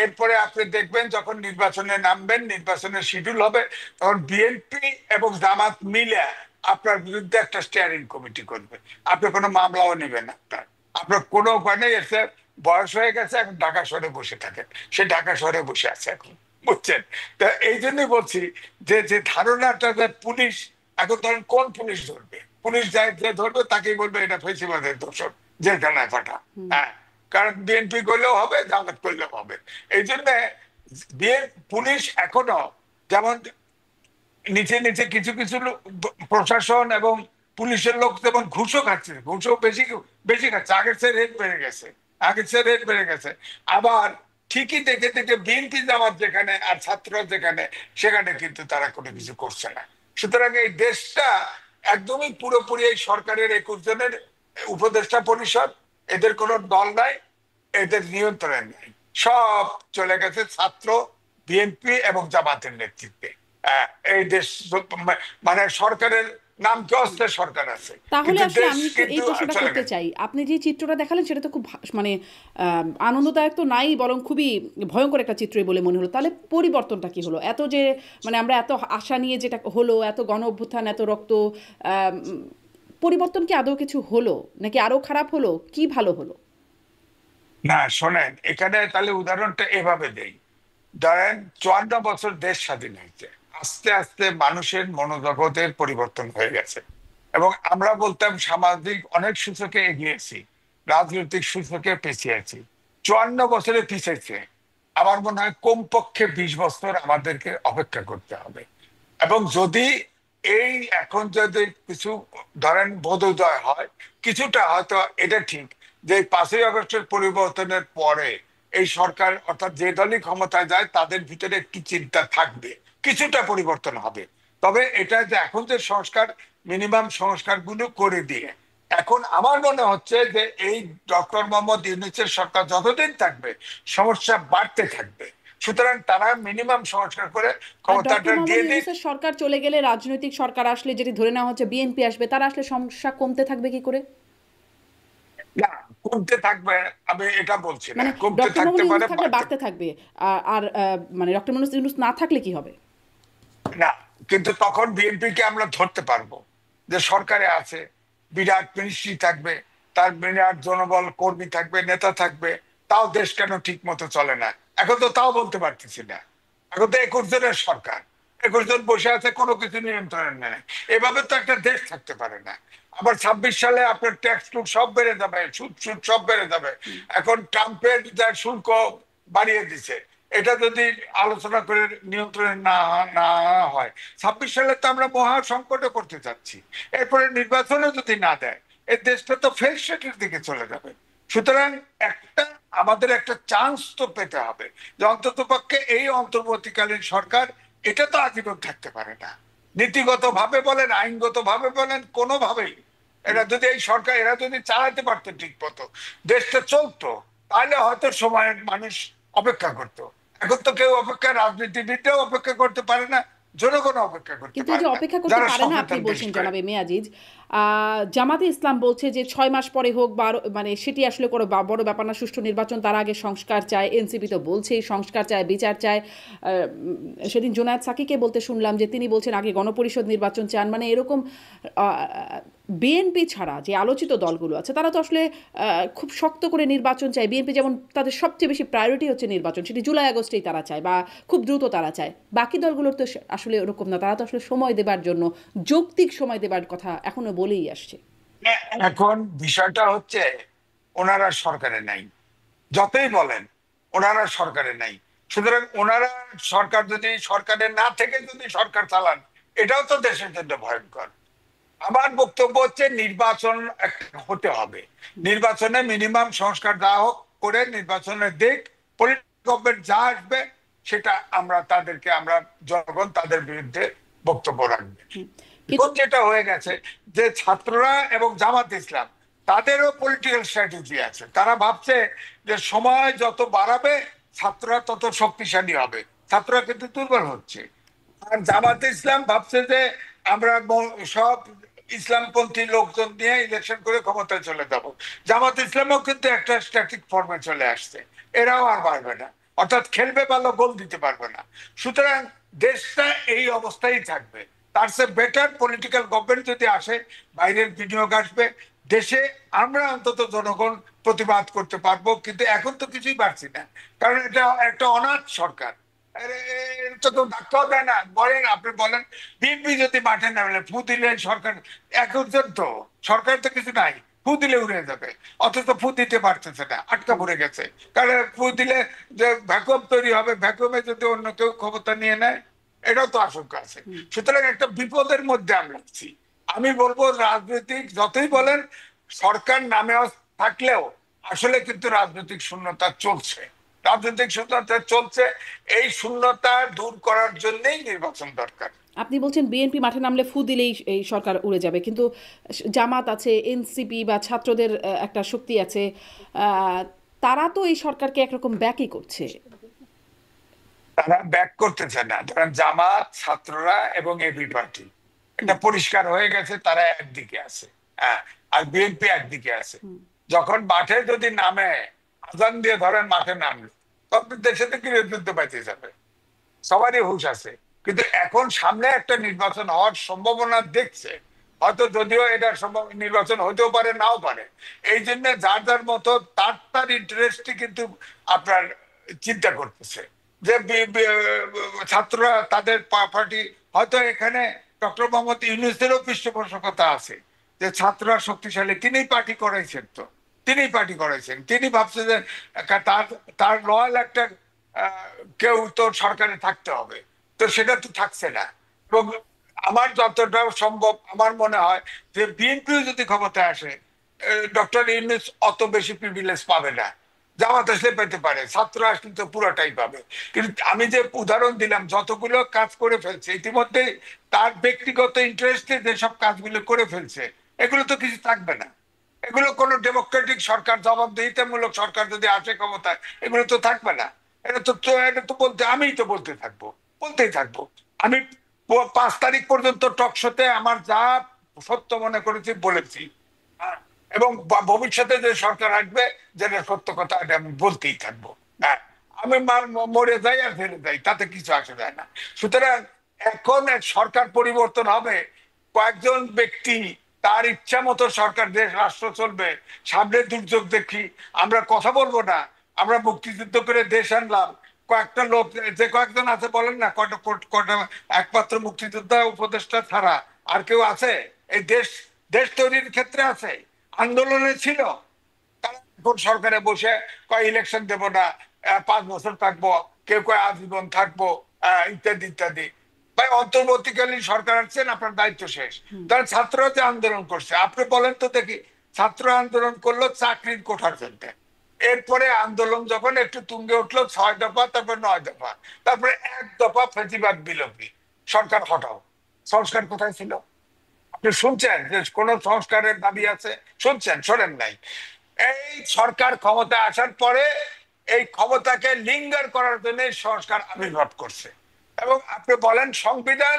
এরপরে আপনি দেখবেন যখন নির্বাচনে নামবেন, নির্বাচনের শিডিউল হবে, তখন বিএনপি এবং জামাত মিলে আপনার বিরুদ্ধে একটা স্টিয়ারিং কমিটি করবে। আপনি কোনো মামলাও নেবেন না, আপনার কোনো উপায় নেই। এসে বয়স হয়ে গেছে, এখন ঢাকা শহরে বসে থাকেন, সে ঢাকা শহরে বসে আছে এখন, বুঝছেন? তা এই জন্যই বলছি যে যে ধারণাটা যে পুলিশ, এখন ধরেন কোন পুলিশ ধরবে? পুলিশ যে ধরবে তাকেই বলবে এটা ফেসিবাদের দোষর, জেলখানায় পাঠা। হ্যাঁ, কারণ বিএনপি করলেও হবে, জামাত করলেও হবে। এই জন্য পুলিশ এখনো যেমন নিচে নিচে কিছু কিছু প্রশাসন এবং পুলিশের লোক যেমন ঘুষও খাচ্ছে, ঘুষও বেশি বেশি খাচ্ছে, আগের চেয়ে রেট বেড়ে গেছে, আগের চেয়ে রেট বেড়ে গেছে। আবার ঠিকই দেখে দেখে বিএনপি জামাত যেখানে আর ছাত্ররা যেখানে, সেখানে কিন্তু তারা কোনো কিছু করছে না। সুতরাং এই দেশটা একদমই পুরোপুরি এই সরকারের 21 জনের উপদেষ্টা পরিষদ, এদের কোনো দল নাই, এদের নিয়ন্ত্রণে নেই, সব চলে গেছে ছাত্র, বিএনপি এবং জামাতের নেতৃত্বে। এই দেশ মানে সরকারের নাম কি অস্ত্রের সরকার আছে, তাহলে কিন্তু আসলে দেশ আমি একটু এই কিন্তু প্রশ্নটা চলে করতে গেছে। চাই, আপনি যে চিত্রটা দেখালেন সেটা তো খুব মানে আনন্দদায়ক তো নাই, বরং খুবই ভয়ঙ্কর একটা চিত্রই বলে মনে হলো। তাহলে পরিবর্তনটা কি হলো? এত যে মানে আমরা এত আশা নিয়ে যেটা হলো, এত গণ অভ্যুত্থান, এত রক্ত, পরিবর্তন কি আদৌ কিছু হলো, নাকি আরো খারাপ হলো, কি ভালো হলো? না শোনেন, এখানে তাহলে উদাহরণটা এভাবে দেই। ধরেন 54 বছর দেশ স্বাধীন হয়েছে, আস্তে আস্তে মানুষের মনোজগতের পরিবর্তন হয়ে গেছে, এবং আমরা বলতাম সামাজিক অনেক সূচকে এগিয়েছি, রাজনৈতিক সূচকে পিছিয়েছি। 54 বছরে পিছিয়েছে, আমার মনে হয় কমপক্ষে 20 বছর আমাদেরকে অপেক্ষা করতে হবে। এবং যদি এই এখন যদি কিছু ধরেন বোধোদয় হয়, কিছুটা হয়তো এটা ঠিক যে 5ই আগস্টের পরিবর্তনের পরে এই সরকার অর্থাৎ যে দলই ক্ষমতায় যায় তাদের ভিতরে একটু চিন্তা থাকবে, কিছুটা পরিবর্তন হবে। তবে এটা যে এখন যে সংস্কার, মিনিমাম সংস্কারগুলো করে দিয়ে, এখন আমার মনে হচ্ছে যে এই ডক্টর মোহাম্মদ ইউনূসের সরকার যতদিন থাকবে সমস্যা বাড়তে থাকবে। সুতরাং তারা মিনিমাম সংস্কার করে আর ডক্টর ক্ষমতাটা মোহাম্মদ দিয়ে দিক। ইউনূসের সরকার চলে গেলে, রাজনৈতিক সরকার আসলে, যেটি ধরে নেওয়া হচ্ছে বিএনপি আসবে, তারা আসলে সমস্যা কমতে থাকবে কি করে? না, কমতে থাকবে আমি এটা বলছি না, মানে কমতে ডক্টর থাকতে মোহাম্মদ পারে, ইউনূস থাকলে বাড়তে বাড়তে থাকবে, আর মানে ডক্টর মোহাম্মদ ইউনূস না থাকলে কি হবে? না। কিন্তু তখন বিএনপি কে আমরা ধরতে পারবো যে সরকারে আছে, বিরাট মিনিস্ট্রি থাকবে, তার বিরাট জনবল কর্মী থাকবে, নেতা থাকবে, তাও দেশ কেন ঠিক মতো চলে না। এখন তো তাও বলতে পারতেছি না। এখন তো 21 জনের সরকার, 21 জন বসে আছে, কোনো কিছু নিয়ন্ত্রণে নেই। এভাবে তো একটা দেশ থাকতে পারে না। আবার 26 সালে আপনার ট্যাক্স টুক সব বেড়ে যাবে, সুদ সুদ সব বেড়ে যাবে। এখন ট্রাম্পের যা শুল্ক বাড়িয়ে দিছে, এটা যদি আলোচনা করে নিয়ন্ত্রণে না হয়, 26 সালে তো আমরা মহা সংকটে পড়তে যাচ্ছি। এরপরে নির্বাচনে যদি না দেয়, এই দেশটা তো ফেল স্টেটের দিকে চলে যাবে। সুতরাং একটা আমাদের একটা চান্স তো পেতে হবে যে অন্তত পক্ষে এই অন্তর্বর্তীকালীন সরকার এটা তো আজীবন থাকতে পারে না। নীতিগত ভাবে বলেন, আইনগত ভাবে বলেন, কোনোভাবেই এরা যদি এই সরকার এরা যদি চালাতে পারতো ঠিক মতো, দেশটা চলতো, তাহলে হয়তো সময়ের মানুষ অপেক্ষা করতো। এখন তো কেউ অপেক্ষা, রাজনীতিবিদরাও অপেক্ষা করতে পারে না, জনগণ অপেক্ষা করতে কিন্তু এই পারে যে না, অপেক্ষা করতে যারা পারে না আপনি সচেতন বলছেন বিশেষ করে। জনাবে মেয়াজিজ, জামাতে ইসলাম বলছে যে 6 মাস পরে হোক, বা মানে সেটি আসলে কোনো বড় ব্যাপার না, সুষ্ঠু নির্বাচন, তার আগে সংস্কার চায়। এনসিপি তো বলছেই সংস্কার চায়, বিচার চায়। সেদিন জোনায়েদ সাকিকে বলতে শুনলাম যে তিনি বলছেন আগে গণপরিষদ নির্বাচন চান। মানে এরকম বিএনপি ছাড়া যে আলোচিত দলগুলো আছে তারা তো আসলে খুব শক্ত করে নির্বাচন চায়। বিএনপি যেমন তাদের সবচেয়ে বেশি প্রায়োরিটি হচ্ছে নির্বাচন, সেটি জুলাই আগস্টেই তারা চায় বা খুব দ্রুত তারা চায়। বাকি দলগুলোর তো আসলে ওরকম না, তারা তো আসলে সময় দেবার জন্য, যৌক্তিক সময় দেবার কথা এখনো বলেই আসছে। এখন বিষয়টা হচ্ছে ওনারা সরকারে নাই, যতই বলেন ওনারা সরকারে নাই। সুতরাং ওনারা সরকার যদি সরকারে না থেকে যদি সরকার চালান, এটাও তো দেশের জন্য ভয়ঙ্কর। আমার বক্তব্য হচ্ছে নির্বাচন হতে হবে, নির্বাচনে মিনিমাম সংস্কার যা হোক করে নির্বাচনের দিক, পলিটিক্যাল গভর্নমেন্ট যা আসবে সেটা আমরা তাদেরকে, আমরা জনগণ তাদের বিরুদ্ধে বক্তব্য রাখবে। কিন্তু এখন যেটা হয়ে গেছে যে ছাত্ররা এবং জামাত ইসলাম তাদেরও পলিটিক্যাল স্ট্র্যাটেজি আছে। তারা ভাবছে যে সময় যত বাড়াবে ছাত্ররা তত শক্তিশালী হবে, ছাত্ররা কিন্তু দুর্বল হচ্ছে। আর জামাত ইসলাম ভাবছে যে আমরা সব ইসলামপন্থী লোকজন নিয়ে ইলেকশন করে ক্ষমতায় চলে যাব। জামাত ইসলামও কিন্তু একটা স্ট্যাটিক ফর্মে চলে আসছে, এরাও আর পারবে না, অর্থাৎ খেলবে ভালো, গোল দিতে পারবে না। সুতরাং দেশটা এই অবস্থায় থাকবে। তার চেয়ে বেটার পলিটিক্যাল গভর্নমেন্ট যদি আসে, বাইরের বিনিয়োগ আসবে দেশে, আমরা অন্তত জনগণ প্রতিবাদ করতে পারবো। কিন্তু এখন তো কিছুই পারছি না, কারণ এটা একটা অনাথ সরকার, তো কেউ ধাক্কাও দেয় না। বলেন, আপনি বলেন বিএনপি যদি মাঠে নামলে ফু দিলে সরকার এখন তো সরকার তো কিছু নাই, ফু দিলে উড়ে যাবে। অথচ ফু দিতে পারতেছে না, আটকা পড়ে গেছে। কারণ ফু দিলে যে ভ্যাকুয়াম তৈরি হবে, ভ্যাকুয়ামে যদি অন্য কেউ ক্ষমতা নিয়ে নেয়, এটাও তো আশঙ্কা আছে। সুতরাং একটা বিপদের মধ্যে আমরা আছি। আমি বলবো রাজনৈতিক যতই বলেন সরকার নামে থাকলেও আসলে কিন্তু রাজনৈতিক শূন্যতা চলছে, রাজনৈতিক শূন্যতা চলছে। এই শূন্যতা দূর করার জন্যই নির্বাচন দরকার। আপনি বলছেন বিএনপি মাঠে নামলে ফু দিলেই এই সরকার উড়ে যাবে, কিন্তু জামাত আছে, এনসিপি বা ছাত্রদের একটা শক্তি আছে, আহ, তারা তো এই সরকারকে একরকম ব্যাকই করছে। তারা ব্যাক করতেছে না। ধরেন জামাত, ছাত্ররা এবং এবি পার্টি, এটা পরিষ্কার হয়ে গেছে তারা একদিকে আছে। হ্যাঁ, আর বিএনপি একদিকে আছে। যখন মাঠে যদি নামে, আজান দিয়ে ধরেন মাঠে নামলো, তখন দেশে থেকে যুদ্ধ পাইতে যাবে, সবারই হুঁশ আছে। কিন্তু এখন সামনে একটা নির্বাচন হওয়ার সম্ভাবনা দেখছে, হয়তো যদিও এটা সম্ভব নির্বাচন হতেও পারে নাও পারে। এই জন্য যার যার মতো তার তার ইন্টারেস্টই কিন্তু আপনার চিন্তা করতেছে যে ছাত্ররা তাদের পার্টি, হয়তো এখানে ডক্টর মোহাম্মদ ইউনূসেরও পৃষ্ঠপোষকতা আছে যে ছাত্ররা শক্তিশালী, তিনিই পার্টি করাইছেন, তো তিনিই পার্টি করাইছেন, তিনি ভাবছেন যে তার তার লয়াল একটা আহ, কেউ তো সরকারে থাকতে হবে, তো সেটা তো থাকছে না। এবং আমার যতটা সম্ভব আমার মনে হয় যে বিএনপি যদি ক্ষমতায় আসে, ডক্টর ইউনূস অত বেশি প্রিভিলেজ পাবে না। জামাত আসলে পেতে পারে, ছাত্র আসলে তো পুরোটাই পাবে। কিন্তু আমি যে উদাহরণ দিলাম যতগুলো কাজ করে ফেলছে ইতিমধ্যে, তার ব্যক্তিগত ইন্টারেস্টে যেসব কাজগুলো করে ফেলছে, এগুলো তো কিছু থাকবে না। এগুলো কোনো ডেমোক্রেটিক সরকার, জবাবদিহিতামূলক সরকার যদি আসে ক্ষমতায়, এগুলো তো থাকবে না। এটা তো বলতে আমিই তো বলতে থাকবো, বলতেই থাকবো। আমি 5 তারিখ পর্যন্ত টক শোতে আমার যা সত্য মনে করেছি বলেছি। হ্যাঁ, এবং ভবিষ্যতে যে সরকার আসবে যেটা সত্য কথা, এটা আমি বলতেই থাকবো। হ্যাঁ, আমি মরে যাই আর ফেলে যাই, তাতে কিছু আসে যায় না। সুতরাং এখন এক সরকার পরিবর্তন হবে, কয়েকজন ব্যক্তি তার ইচ্ছা মতো সরকার, দেশ রাষ্ট্র চলবে। সামনে দুর্যোগ দেখি, আমরা কথা বলবো না, আমরা মুক্তিযুদ্ধ করে দেশ আনলাম, কয়েকটা লোক যে কয়েকজন আছে বলেন না, কয়টা কয়টা একমাত্র মুক্তিযোদ্ধা উপদেষ্টা ছাড়া আর কেউ আছে এই দেশ দেশ তৈরির ক্ষেত্রে আছে, আন্দোলনে ছিল। তারা এখন সরকারে বসে কয় ইলেকশন দেব না, 5 বছর থাকবো, কেউ কয় আজীবন থাকবো, ইত্যাদি ইত্যাদি। ভাই, অন্তর্বর্তীকালীন সরকার আছেন, আপনার দায়িত্ব শেষ। তারা ছাত্ররা যে আন্দোলন করছে, আপনি বলেন তো দেখি, ছাত্র আন্দোলন করলো চাকরির কোঠার জন্য। এরপরে আন্দোলন যখন একটু তুঙ্গে উঠলো, 6 দফা, তারপর 9 দফা, তারপরে 1 দফা ফ্যাসিবাদ বিলোপী, সরকার হটাও। সংস্কার কোথায় ছিল? আপনি শুনছেন যে কোন সংস্কারের দাবি আছে? শুনছেন? শোনেন নাই। এই সরকার ক্ষমতা আসার পরে এই ক্ষমতাকে লিঙ্গার করার জন্য সংস্কার আবির্ভাব করছে। এবং আপনি বলেন সংবিধান,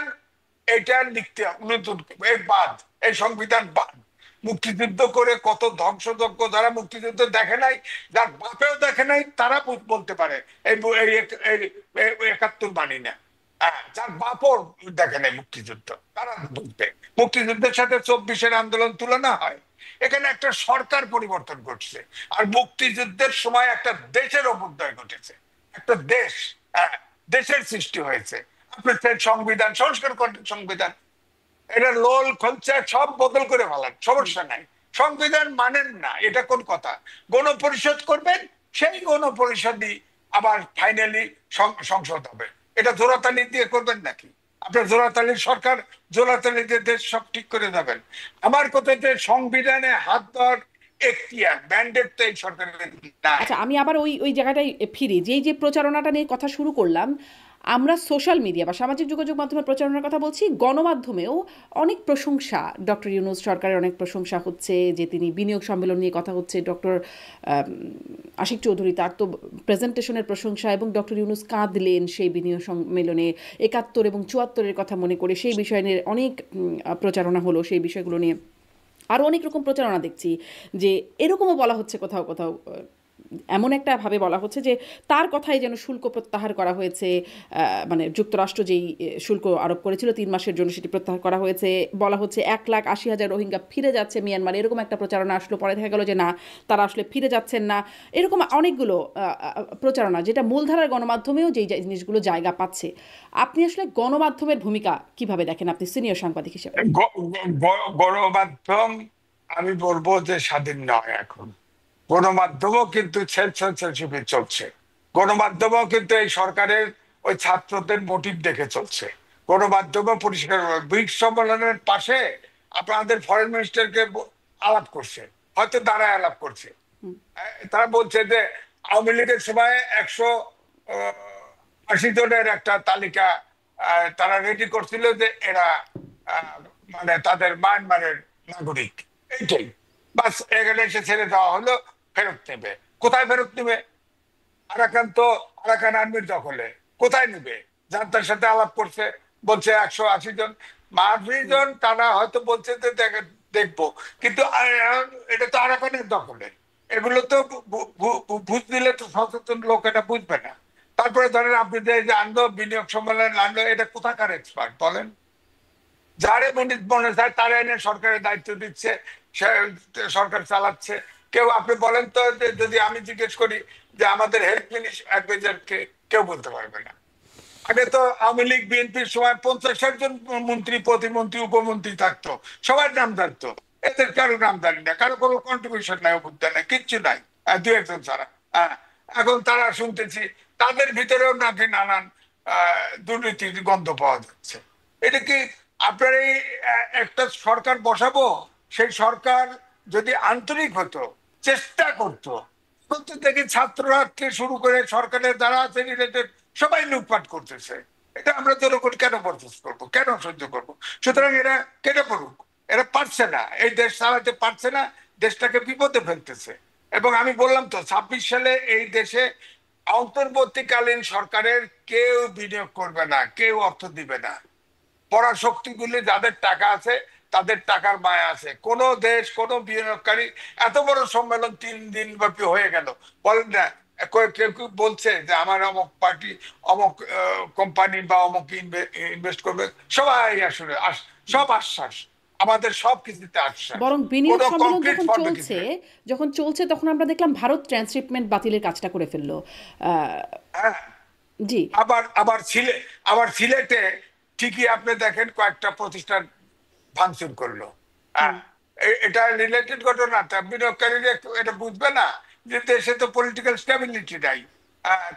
এটা লিখতে নতুন এই বাদ, এই সংবিধান বাদ। মুক্তিযুদ্ধ করে কত ধ্বংসযজ্ঞ, যারা মুক্তিযুদ্ধ দেখে নাই, যার বাপেও দেখে নাই, তারা বলতে পারে এই এই- এই 71 মানি না। যার বাপও দেখে নাই মুক্তিযুদ্ধ, তারা বলবে মুক্তিযুদ্ধের সাথে 24-এর আন্দোলন তুলনা হয়। এখানে একটা সরকার পরিবর্তন ঘটছে, আর মুক্তিযুদ্ধের সময় একটা দেশের অভ্যুদয় ঘটেছে, একটা দেশ, দেশের সৃষ্টি হয়েছে। আপনি সংবিধান সংস্কার করেন, সংবিধান এটা লোল খলচা সব বদল করে ফেলান, সমস্যা নাই। সংবিধান মানেন না, এটা কোন কথা? গণপরিষদ করবেন, সেই গণপরিষদই আবার ফাইনালি সংসদ হবে। এটা জোড়াতালি দিয়ে করবেন নাকি? আপনার জোড়াতালির সরকার, জোড়াতালি দিয়ে দেশ সব ঠিক করে যাবেন? আমার কথা যে সংবিধানে হাত দেওয়ার এখতিয়ার, ম্যান্ডেট তো এই সরকারের নাই। আচ্ছা, আমি আবার ওই ওই জায়গাটায় ফিরি, যে এই যে প্রচারণাটা নিয়ে কথা শুরু করলাম, আমরা সোশ্যাল মিডিয়া বা সামাজিক যোগাযোগ মাধ্যমের প্রচারণার কথা বলছি, গণমাধ্যমেও অনেক প্রশংসা, ডক্টর ইউনূস সরকারের অনেক প্রশংসা হচ্ছে, যে তিনি বিনিয়োগ সম্মেলন নিয়ে কথা হচ্ছে, ডক্টর আশিক চৌধুরী তার তো প্রেজেন্টেশনের প্রশংসা, এবং ডক্টর ইউনূস কাঁদলেন সেই বিনিয়োগ সম্মেলনে 71 এবং 74-এর কথা মনে করে, সেই বিষয় নিয়ে অনেক প্রচারণা হলো, সেই বিষয়গুলো নিয়ে আরও অনেক রকম প্রচারণা দেখছি। যে এরকমও বলা হচ্ছে কোথাও কোথাও, এমন একটা ভাবে বলা হচ্ছে যে তার কথাই যেন শুল্ক প্রত্যাহার করা হয়েছে, মানে যুক্তরাষ্ট্র যেই শুল্ক আরোপ করেছিল 3 মাসের জন্য সেটি প্রত্যাহার করা হয়েছে। বলা হচ্ছে 1,80,000 রোহিঙ্গা ফিরে যাচ্ছে মিয়ানমার, এরকম একটা প্রচারণা আসলো, পরে দেখা গেল যে না, তারা আসলে ফিরে যাচ্ছেন না। এরকম অনেকগুলো প্রচারণা, যেটা মূলধারার গণমাধ্যমেও যেই জিনিসগুলো জায়গা পাচ্ছে। আপনি আসলে গণমাধ্যমের ভূমিকা কিভাবে দেখেন, আপনি সিনিয়র সাংবাদিক হিসেবে? গণমাধ্যম আমি বলবো যে স্বাধীন নয় এখন। গণমাধ্যমও কিন্তু সেলফ সেন্সরশিপে চলছে। গণমাধ্যমও কিন্তু এই সরকারের ওই ছাত্রদের মোটিভ দেখে চলছে। গণমাধ্যমও পরিষ্কার ব্রিক্স সম্মেলনের পাশে আপনাদের ফরেন মিনিস্টারকে আলাপ করছে, হয়তো দাঁড়ায় আলাপ করছে। তারা বলছে যে আওয়ামী লীগের সময় 180 জনের একটা তালিকা তারা রেডি করছিল যে এরা মানে তাদের মায়ানমারের নাগরিক। এইটাই বাস, এখানে এসে ছেড়ে দেওয়া হলো, ফেরত নেবে। কোথায় ফেরত নেবে? আরাকান আর্মির দখলে। কোথায় নেবে? জান্তার সাথে আলাপ করছে, বলছে 180 জন। 50 জন তারা হয়তো বলছে যে দেখবো, কিন্তু এটা তো আরাকানের দখলে। এগুলো তো বুঝ দিলে তো সচেতন লোক এটা বুঝবে না। তারপরে ধরেন আপনি যে আনলো বিনিয়োগ সম্মেলন আনলো, এটা কোথাকার এক্সপার্ট বলেন? যারে মনে চায় তারা এনে সরকারের দায়িত্ব দিচ্ছে, সে সরকার চালাচ্ছে। কেউ আপনি বলেন তো যে যদি আমি জিজ্ঞেস করি যে আমাদের হেলথ অ্যাডভাইজার কে, কেউ বলতে পারবে না। আগে তো আওয়ামী লীগ বিএনপির সময় 50-60 জন মন্ত্রী, প্রতিমন্ত্রী, উপমন্ত্রী থাকতো, সবার নাম জানতো। এদের কারো নাম জানি না, কারো কোনো কন্ট্রিবিউশন নাই, অবদান নাই, কিচ্ছু নাই, দু একজন ছাড়া। হ্যাঁ, এখন তারা শুনতেছি তাদের ভিতরেও নাকি নানান দুর্নীতির গন্ধ পাওয়া যাচ্ছে। এটা কি আপনার এই একটা সরকার বসাবো, সেই সরকার যদি আন্তরিক হতো, চেষ্টা করতো, বলতে দেখি ছাত্ররা থেকে শুরু করে সরকারের যারা আছে রিলেটেড সবাই লুটপাট করতেছে। এটা আমরা জনগণ কেন বরদাস্ত করবো, কেন সহ্য করবো? সুতরাং এরা কেটে পড়ুক, এরা পারছে না, এই দেশ চালাতে পারছে না, দেশটাকে বিপদে ফেলতেছে। এবং আমি বললাম তো 26 সালে এই দেশে অন্তর্বর্তীকালীন সরকারের কেউ বিনিয়োগ করবে না, কেউ অর্থ দিবে না। পরাশক্তিগুলি যাদের টাকা আছে, তাদের টাকার মায়া আছে। কোন দেশ, কোন বিনিয়োগকারী, এত বড় সম্মেলন 3 দিন ব্যাপী হয়ে গেল, বলেন না কেউ কেউ বলছে যে আমার অমুক পার্টি অমুক কোম্পানি বা অমুক ইনভেস্ট করবে? সবাই আসলে সব আশ্বাস, আমাদের সব কিছুতে আশ্বাস, বরং বিনিয়োগ কোনো সম্মেলন কংক্রিট যখন ফর্মে কিছু চলছে, নেই। তখন আমরা দেখলাম ভারত ট্রান্সশিপমেন্ট বাতিলের কাজটা করে ফেললো। আহ, হ্যাঁ, জি। আবার আবার আবার সিলেটে ঠিকই আপনি দেখেন কয়েকটা প্রতিষ্ঠান ভাঙচুর করলো। হুম। হ্যাঁ, এটা রিলেটেড ঘটনা। তা বিনিয়োগকারীরা এটা বুঝবে না যে দেশে তো পলিটিক্যাল স্টেবিলিটি নাই।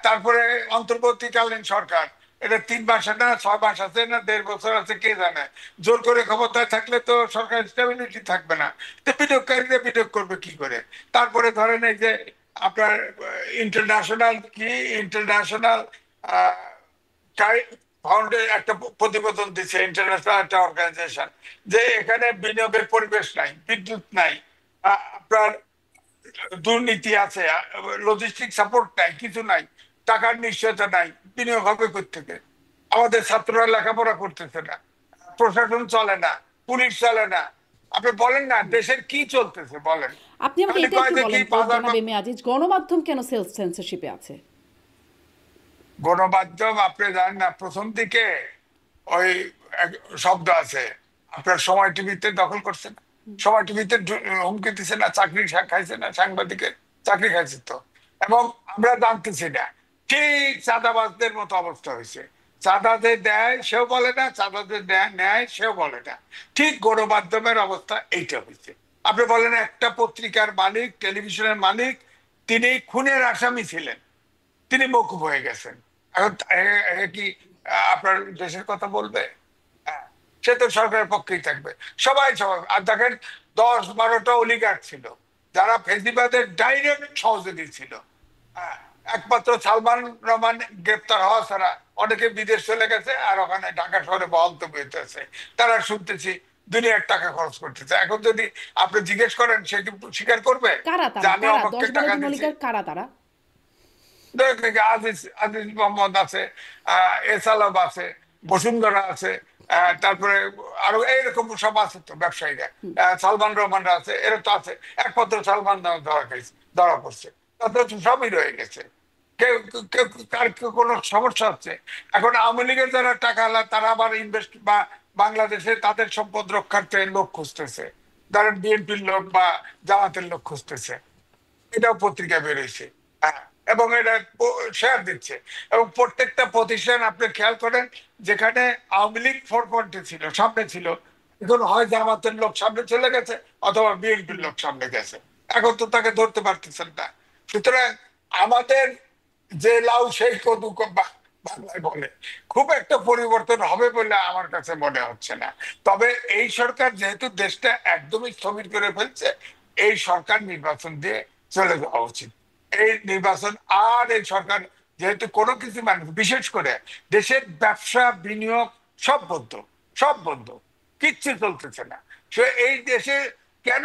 তারপরে অন্তর্বর্তীকালীন সরকার, এটা 3 মাস না 6 মাস আছে না 1.5 বছর আছে, কে জানে। জোর করে ক্ষমতায় থাকলে তো সরকার স্টেবিলিটি থাকবে না, তো বিনিয়োগকারীরা বিনিয়োগ করবে কি করে? তারপরে ধরেন এই যে আপনার ইন্টারন্যাশনাল ইন্টারন্যাশনাল ফাউন্ডে একটা প্রতিবেদন দিচ্ছে, ইন্টারন্যাশনাল একটা অর্গানাইজেশন, যে এখানে বিনিয়োগের পরিবেশ নাই, বিদ্যুৎ নাই, আপনার দুর্নীতি আছে, লজিস্টিক সাপোর্ট নাই, কিছু নাই, টাকার নিশ্চয়তা নাই, বিনিয়োগ হবে কোত্থেকে? আমাদের ছাত্ররা লেখাপড়া করতেছে না, প্রশাসন চলে না, পুলিশ চলে না। আপনি বলেন না দেশের কি চলতেছে বলেন? আপনি আমাকে খালি এটা কয় একটু দেখি বলেন তো, বাজার। জনাব এম এ আজিজ, গণমাধ্যম কেন সেলফ সেন্সরশিপে আছে? গণমাধ্যম আপনি জানেন না, প্রথম দিকে ওই এক শব্দ আছে, আপনার সময় টিভিতে দখল করছে না, সময় টিভিতে হুমকি দিচ্ছে না, চাকরি খাইছে না, সাংবাদিকের চাকরি খাইছে তো। এবং আমরা জানতেছি না, ঠিক চাঁদাবাজদের মতো অবস্থা হয়েছে। চাঁদা যে দেয় সেও বলে না, চাঁদা যে নেয় সেও বলে না। ঠিক গণমাধ্যমের অবস্থা এইটা হয়েছে। আপনি বলেন একটা পত্রিকার মালিক, টেলিভিশনের মালিক, তিনি খুনের আসামি ছিলেন, তিনি মওকুফ হয়ে গেছেন। এখন কি আপনার দেশের কথা বলবে? হ্যাঁ, সে তো সরকারের পক্ষেই থাকবে। সবাই আর দেখেন 10-12টা অলিগার্ড ছিল যারা ফেসিবাদের ডাইরেক্ট সহযোগী ছিল। হ্যাঁ, একমাত্র সালমান রহমান গ্রেপ্তার হওয়া ছাড়া অনেকে বিদেশ চলে গেছে, আর ওখানে ঢাকা শহরে বহাল তবিয়তে। তারা শুনতেছি দুনিয়ার টাকা খরচ করতেছে। এখন যদি আপনি জিজ্ঞেস করেন, সে কি স্বীকার করবে কারা যে তারা? আমি কারা অমককে 10-12 টাকা জন দিচ্ছি? অলিগার কারা তারা? আজিজ আজিজ মোহাম্মদ আছে, এসালাম আছে, বসুন্ধরা আছে, তারপরে আরো এইরকম সব আছে তো ব্যবসায়ীরা, সালমান রহমানরা আছে, এরা তো আছে। একমাত্র সালমান ধরা খাইছে, ধরা পড়ছে। তাতে তো সবই রয়ে গেছে। কেউ কেউ কার কোনো সমস্যা হচ্ছে? এখন আওয়ামী লীগের যারা টাকা আলা তারা আবার ইনভেস্ট বা বাংলাদেশে তাদের সম্পদ রক্ষার্থে লোক খুঁজতেছে, ধরেন বিএনপির লোক বা জামাতের লোক খুঁজতেছে, এটাও পত্রিকায় বেরোইছে। হ্যাঁ, এবং এটা শেয়ার দিচ্ছে। এবং প্রত্যেকটা প্রতিষ্ঠান আপনি খেয়াল করেন, যেখানে আওয়ামী লীগ ফোরফ্রন্টে ছিল, সামনে ছিল, এখন হয় জামাতের লোক সামনে চলে গেছে অথবা বিএনপির লোক সামনে গেছে। এখন তো তাকে ধরতে পারতেছেন না। সুতরাং আমাদের যে লাউ সেই কদু বাংলায় বলে, খুব একটা পরিবর্তন হবে বলে আমার কাছে মনে হচ্ছে না। তবে এই সরকার যেহেতু দেশটা একদমই স্থবির করে ফেলছে, এই সরকার নির্বাচন দিয়ে চলে যাওয়া উচিত। এই নির্বাচন আর এই সরকার যেহেতু কোনো কিছু মানুষ, বিশেষ করে দেশের ব্যবসা বিনিয়োগ সব বন্ধ, সব বন্ধ, কিচ্ছু চলতেছে না। সে এই দেশে কেন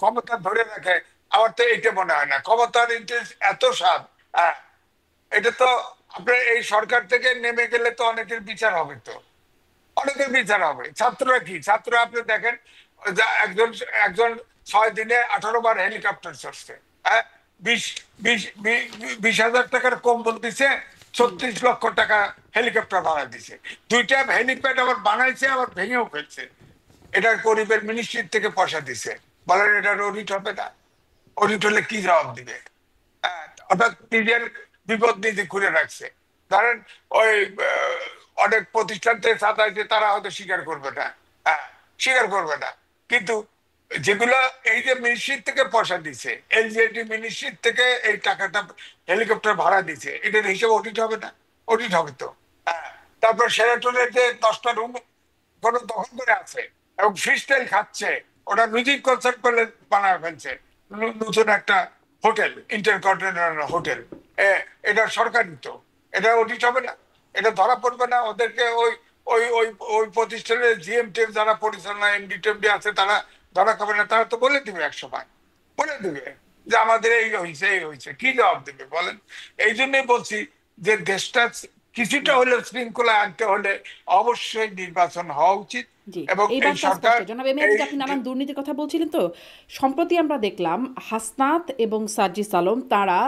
ক্ষমতা ধরে রাখে? আমার তো এটা মনে হয় না। ক্ষমতার ইন্টারেস্ট এত স্বাদ, হ্যাঁ, এটা তো আপনার এই সরকার থেকে নেমে গেলে তো অনেকের বিচার হবে, তো অনেকের বিচার হবে। ছাত্ররা কি, ছাত্ররা আপনি দেখেন, একজন একজন 6 দিনে 18 বার হেলিকপ্টার চড়ছে। হ্যাঁ, 20,000 টাকার কম্বল দিছে, 36 লক্ষ টাকা হেলিকপ্টার ভাড়া দিছে। 2টা হেলিপ্যাড আবার বানাইছে, আবার ভেঙেও ফেলছে। এটা গরিবের মিনিস্ট্রির থেকে পয়সা দিছে। বলেন এটার অডিট হবে না? অডিট হলে কি জবাব দিবে? হ্যাঁ, অর্থাৎ নিজের বিপদ নিজে ঘুরে রাখছে। ধরেন ওই অনেক প্রতিষ্ঠান থেকে চাঁদাইছে, তারা হয়তো স্বীকার করবে না। হ্যাঁ, স্বীকার করবে না। কিন্তু যেগুলো এই যে মিনিস্ট্রির থেকে পয়সা দিছে, এলজিএডি মিনিস্ট্রির থেকে এই টাকাটা হেলিকপ্টার ভাড়া দিছে, এটার হিসেবে অডিট হবে না? অডিট হবে তো। হ্যাঁ, তারপর সেরাটনের যে 10টা রুম কোনো দখল করে আছে এবং ফ্রি স্টাইল খাচ্ছে, ওটা মিউজিক কনসার্ট করলে বানায় ফেলছে নতুন একটা হোটেল, ইন্টারকন্টিনেন্টাল হোটেল। এটা সরকারি তো, এটা অডিট হবে না? এটা ধরা পড়বে না? ওদেরকে ওই ওই ওই ওই প্রতিষ্ঠানের জিএম টিএম যারা পরিচালনা এমডি টেমডি আছে, তারা ধরা খাবে না? তারা তো বলে দিবে, এক সময় বলে দিবে যে আমাদের এই হয়েছে, এই হয়েছে। কি জবাব দিবে বলেন? এই জন্যই বলছি যে দেশটা কিছুটা হলেও শৃঙ্খলা আনতে হলে অবশ্যই নির্বাচন হওয়া উচিত। জি, এবং এই এই বার্তা সরকার স্পষ্ট। জনাব এম এ আজিজ, আপনি নানান দুর্নীতির কথা বলছিলেন তো, সম্প্রতি আমরা দেখলাম হাসনাত এবং সার্জিস আলম তারা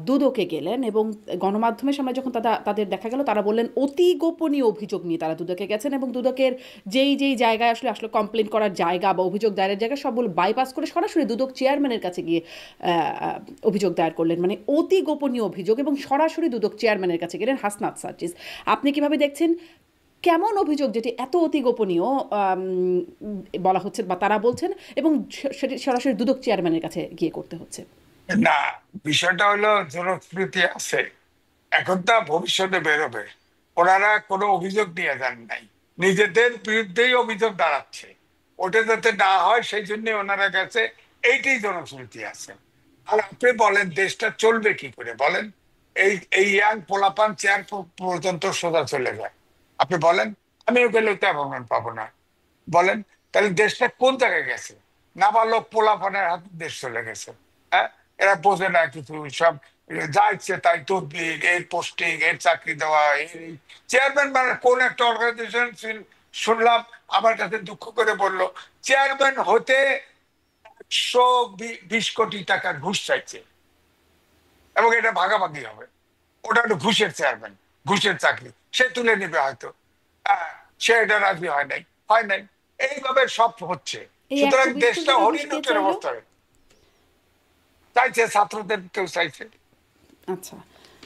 দুদকে গেলেন এবং গণমাধ্যমের সামনে যখন তাদের দেখা গেল, তারা বললেন অতি গোপনীয় অভিযোগ নিয়ে তারা দুদকে গেছেন এবং দুদকের যেই যেই জায়গায় আসলে আসলে কমপ্লেন করার জায়গা বা অভিযোগ দায়েরের জায়গা সবগুলো বাইপাস করে সরাসরি দুদক চেয়ারম্যানের কাছে গিয়ে অভিযোগ দায়ের করলেন। মানে অতি গোপনীয় অভিযোগ, এবং সরাসরি দুদক চেয়ারম্যানের কাছে গেলেন হাসনাত সার্জিস। আপনি কিভাবে দেখছেন, কেমন অভিযোগ যেটি এত অতি গোপনীয় বলা হচ্ছে বা তারা বলছেন, এবং সেটি সরাসরি দুদক চেয়ারম্যানের কাছে গিয়ে করতে হচ্ছে? না, বিষয়টা হলো জনপ্রীতি আছে, এখন তা ভবিষ্যতে বেরোবে। ওনারা কোনো অভিযোগ নিয়ে যান নাই, নিজেদের বিরুদ্ধেই অভিযোগ দাঁড়াচ্ছে। ওটা যাতে না হয় সেই জন্য ওনারা গেছে, এইটাই জনশ্রুতি আছে। আর আপনি বলেন দেশটা চলবে কি করে বলেন? এই এই ইয়াং পোলাপান চেয়ার পর্যন্ত সোজা চলে যায়। আপনি বলেন, আমিও গেলে তো এমন পাবো না। বলেন, তাহলে দেশটা কোন জায়গায় গেছে? নাবালক পোলাপানের হাতে দেশ চলে গেছে। হ্যাঁ, এরা বোঝে না কিছু, সব যা ইচ্ছে তাই তদবির, এর পোস্টিং, এর চাকরি দেওয়া। চেয়ারম্যান মানে কোন একটা অর্গানাইজেশন শুনলাম, আমার কাছে দুঃখ করে বললো চেয়ারম্যান হতে 120 কোটি টাকা ঘুষ চাইছে, এবং এটা ভাগাভাগি হবে। ওটা হলো ঘুষের চেয়ারম্যান, ঘুষের চাকরি, সে তুলে নেবে হয়তো। হ্যাঁ, সে এটা রাজি হয় নাই, হয় নাই। এইভাবে সব হচ্ছে। এই সুতরাং 120 কোটি দেশটা টাকা ঘুষ কে হরিণের চাইলো? অবস্থায় চাইছে, ছাত্রদের কেউ চাইছে। আচ্ছা